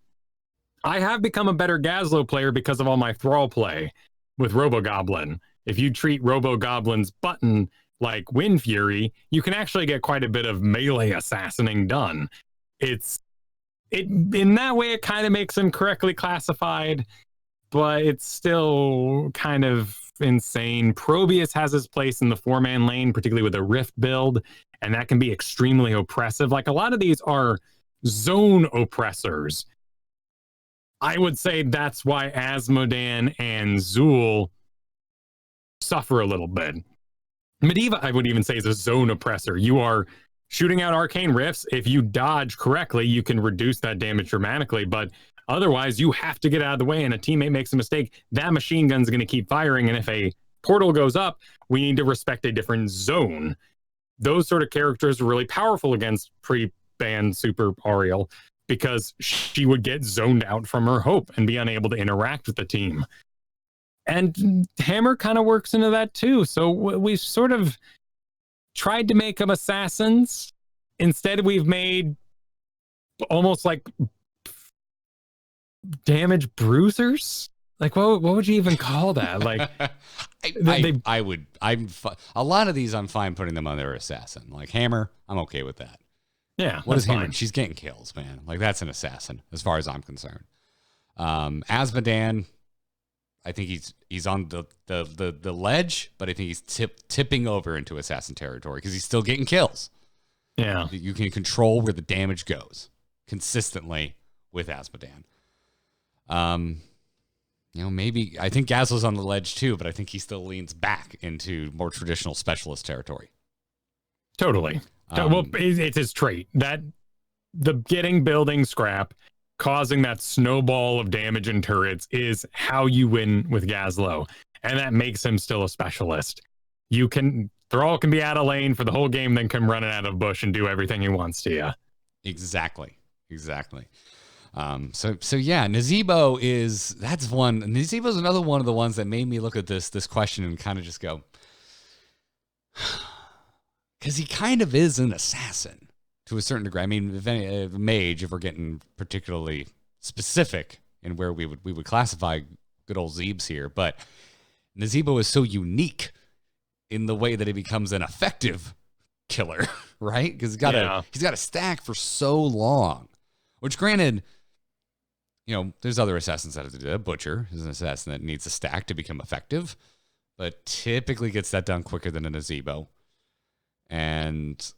I have become a better Gazlo player because of all my Thrall play with Robo-Goblin. If you treat Robo-Goblin's button like Wind Fury, you can actually get quite a bit of melee assassinating done. In that way, it kind of makes him correctly classified, but it's still kind of insane. Probius has his place in the 4-man lane, particularly with a Rift build, and that can be extremely oppressive. Like, a lot of these are zone oppressors. I would say that's why Asmodan and Zool suffer a little bit. Medivh, I would even say, is a zone oppressor. You are shooting out arcane rifts. If you dodge correctly, you can reduce that damage dramatically, but otherwise you have to get out of the way, and a teammate makes a mistake, that machine gun's going to keep firing, and if a portal goes up, we need to respect a different zone. Those sort of characters are really powerful against pre-ban Super Ariel because she would get zoned out from her hope and be unable to interact with the team. And Hammer kind of works into that too. So we've sort of tried to make them assassins. Instead, we've made almost like damage bruisers. Like, what would you even call that? Like, a lot of these I'm fine putting them on their assassin. Like Hammer, I'm okay with that. Yeah. What is Hammer? She's getting kills, man. Like, that's an assassin as far as I'm concerned. Asmodan, I think he's on the ledge, but I think he's tipping over into assassin territory because he's still getting kills. Yeah. You can control where the damage goes consistently with Asmodan. Maybe I think Gazlo's on the ledge too, but I think he still leans back into more traditional specialist territory. Totally. Well, it's his trait that the building scrap, causing that snowball of damage and turrets is how you win with Gazlo, and that makes him still a specialist. Thrall can be out of lane for the whole game, then come running out of bush and do everything he wants to you. Exactly. So yeah, Nazeebo is another one of the ones that made me look at this question and kind of just go, because he kind of is an assassin to a certain degree. I mean, if mage, if we're getting particularly specific in where we would classify good old Zeebs here, but Nazeebo is so unique in the way that he becomes an effective killer, right? Because he's got a stack for so long, which granted, there's other assassins that have to do that. Butcher is an assassin that needs a stack to become effective. but typically gets that done quicker than a Nazebo. And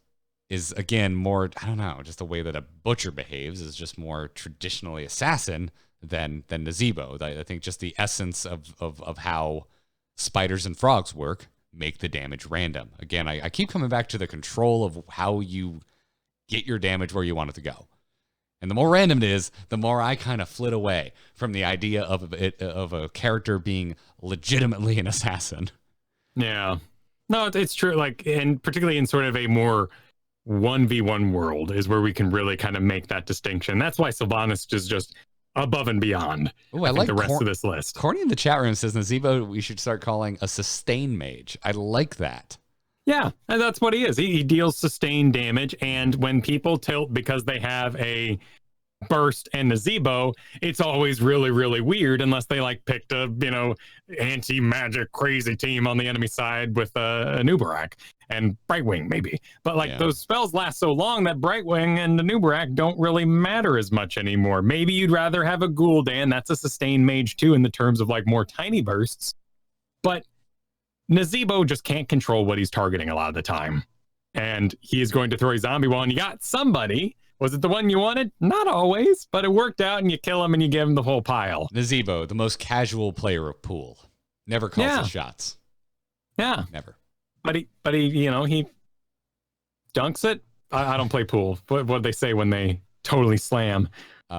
is, again, more, I don't know, just the way that a butcher behaves is just more traditionally assassin than Nazebo. I think just the essence of how spiders and frogs work make the damage random. Again, I keep coming back to the control of how you get your damage where you want it to go. And the more random it is, the more I kind of flit away from the idea of a character being legitimately an assassin. Yeah. No, it's true. Like, and particularly in sort of a more 1v1 world is where we can really kind of make that distinction. That's why Sylvanas is just above and beyond. Ooh, I like the rest of this list. Corny in the chat room says Nazebo we should start calling a sustain mage. I like that. Yeah, and that's what he is. He deals sustained damage, and when people tilt because they have a burst and Nazebo, it's always really, really weird unless they like picked a, anti-magic crazy team on the enemy side with a Nubarak and Brightwing maybe. But those spells last so long that Brightwing and the Nubarak don't really matter as much anymore. Maybe you'd rather have a Gul'dan. That's a sustained mage too in the terms of like more tiny bursts. But Nazebo just can't control what he's targeting a lot of the time. And he is going to throw a zombie wall, and you got somebody. Was it the one you wanted? Not always, but it worked out, and you kill him and you give him the whole pile. Nazebo, the most casual player of Pool. Never calls his shots. Yeah. Never. But he he dunks it. I don't play Pool. What do they say when they totally slam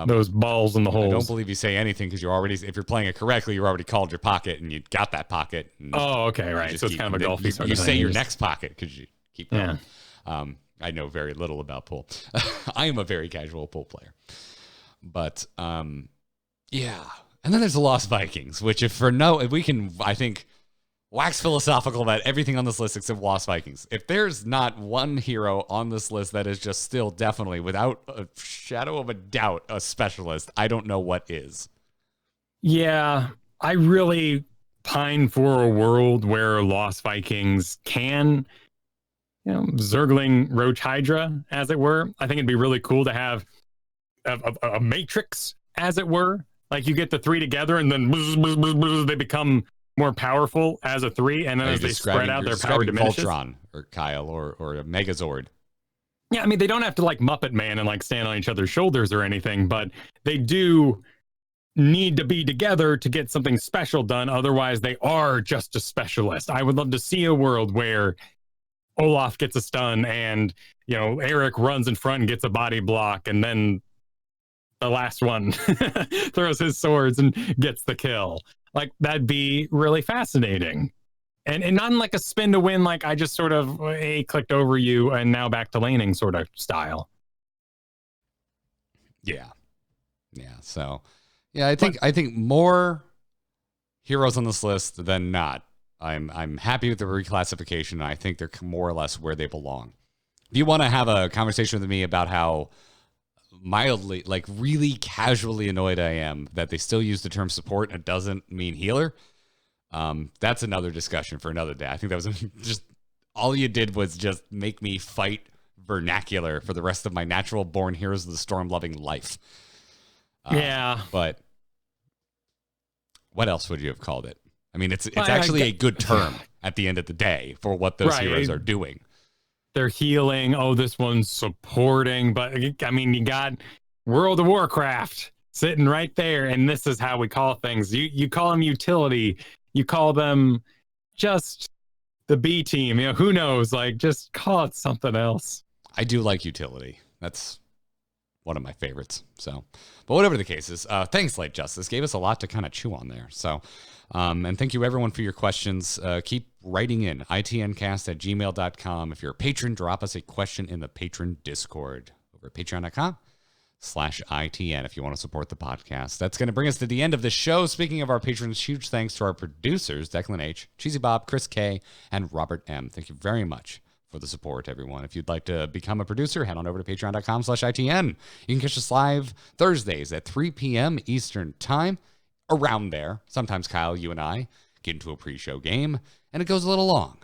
those balls in the holes? I don't believe you say anything because if you're playing it correctly, you already called your pocket and you got that pocket. Oh, okay, right. So it's kind of a golfy sort of thing. You say your next pocket because you keep going. Yeah. I know very little about Pool. I am a very casual Pool player. But, yeah. And then there's the Lost Vikings, which if we can, I think, wax philosophical about everything on this list except Lost Vikings. If there's not one hero on this list that is just still definitely, without a shadow of a doubt, a specialist, I don't know what is. Yeah, I really pine for a world where Lost Vikings can... Zergling Roach Hydra, as it were. I think it'd be really cool to have a matrix, as it were. Like you get the three together and then they become more powerful as a three. And then as they spread out, their power diminishes. Voltron or Kyle or a Megazord. Yeah, I mean, they don't have to like Muppet Man and like stand on each other's shoulders or anything, but they do need to be together to get something special done. Otherwise, they are just a specialist. I would love to see a world where Olaf gets a stun and, Eric runs in front and gets a body block. And then the last one throws his swords and gets the kill. Like, that'd be really fascinating. And not in like a spin to win, like I just sort of clicked over you and now back to laning sort of style. Yeah. Yeah. So, yeah, I think more heroes on this list than not. I'm happy with the reclassification, and I think they're more or less where they belong. If you want to have a conversation with me about how mildly, like really casually annoyed I am that they still use the term support and it doesn't mean healer, that's another discussion for another day. I think that was just all you did was just make me fight vernacular for the rest of my natural born Heroes of the Storm loving life. Yeah. But what else would you have called it? I mean, it's actually a good term at the end of the day for what those heroes are doing. They're healing. Oh, this one's supporting. But, I mean, you got World of Warcraft sitting right there, and this is how we call things. You call them utility. You call them just the B team. Who knows? Like, just call it something else. I do like utility. That's one of my favorites. So, but whatever the case is, thanks, Light Justice. Gave us a lot to kind of chew on there. So, and thank you everyone for your questions. Keep writing in itncast@gmail.com. If you're a patron, drop us a question in the patron Discord over at patreon.com/ITN if you want to support the podcast. That's going to bring us to the end of the show. Speaking of our patrons, huge thanks to our producers, Declan H, Cheesy Bob, Chris K, and Robert M. Thank you very much for the support, everyone. If you'd like to become a producer, head on over to patreon.com/ITN. You can catch us live Thursdays at 3 p.m. Eastern Time. Around there, sometimes Kyle, you and I get into a pre-show game, and it goes a little long.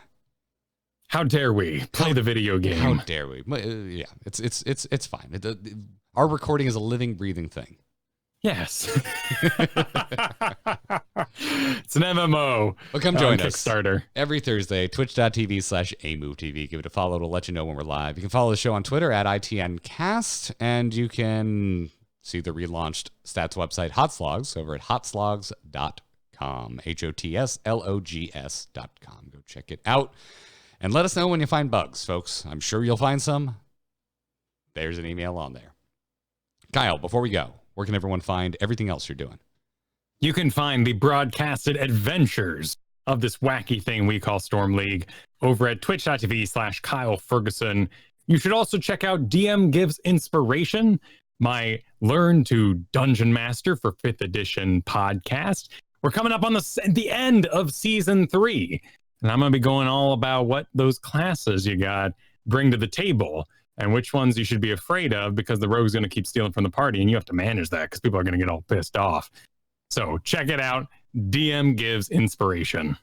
How dare we play the video game? How dare we? Yeah, it's fine. Our recording is a living, breathing thing. Yes. It's an MMO. Well, come join us. Kickstarter. Every Thursday, twitch.tv/amovetv. Give it a follow. It'll let you know when we're live. You can follow the show on Twitter at ITNcast, and you can see the relaunched stats website, HOTSlogs, over at hotslogs.com. HOTSLOGS.com. Go check it out. And let us know when you find bugs, folks. I'm sure you'll find some. There's an email on there. Kyle, before we go, where can everyone find everything else you're doing? You can find the broadcasted adventures of this wacky thing we call Storm League over at twitch.tv/Kyle Fergusson. You should also check out DM Gives Inspiration, my Learn to Dungeon Master for 5th edition podcast. We're coming up on the end of season 3, and I'm going to be going all about what those classes you got bring to the table and which ones you should be afraid of, because the rogue's going to keep stealing from the party, and you have to manage that because people are going to get all pissed off. So check it out. DM Gives Inspiration.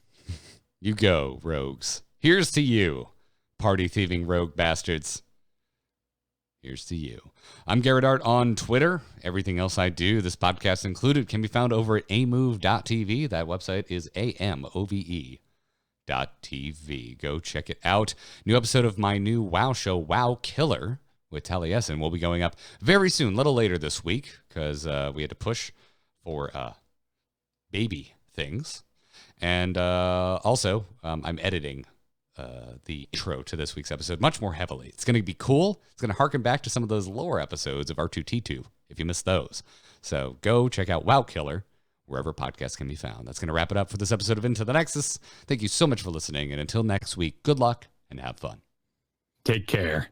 You go, rogues. Here's to you, party thieving rogue bastards. Here's to you. I'm Garrett Art on Twitter. Everything else I do, this podcast included, can be found over at amove.tv. That website is AMOVE.tv. Go check it out. New episode of my new WoW show, WoW Killer, with Taliesin, will be going up very soon, a little later this week, because we had to push for baby things. And also, I'm editing the intro to this week's episode much more heavily. It's going to be cool. It's going to harken back to some of those lower episodes of R2T2, if you missed those. So go check out WoW Killer, wherever podcasts can be found. That's going to wrap it up for this episode of Into the Nexus. Thank you so much for listening. And until next week, good luck and have fun. Take care.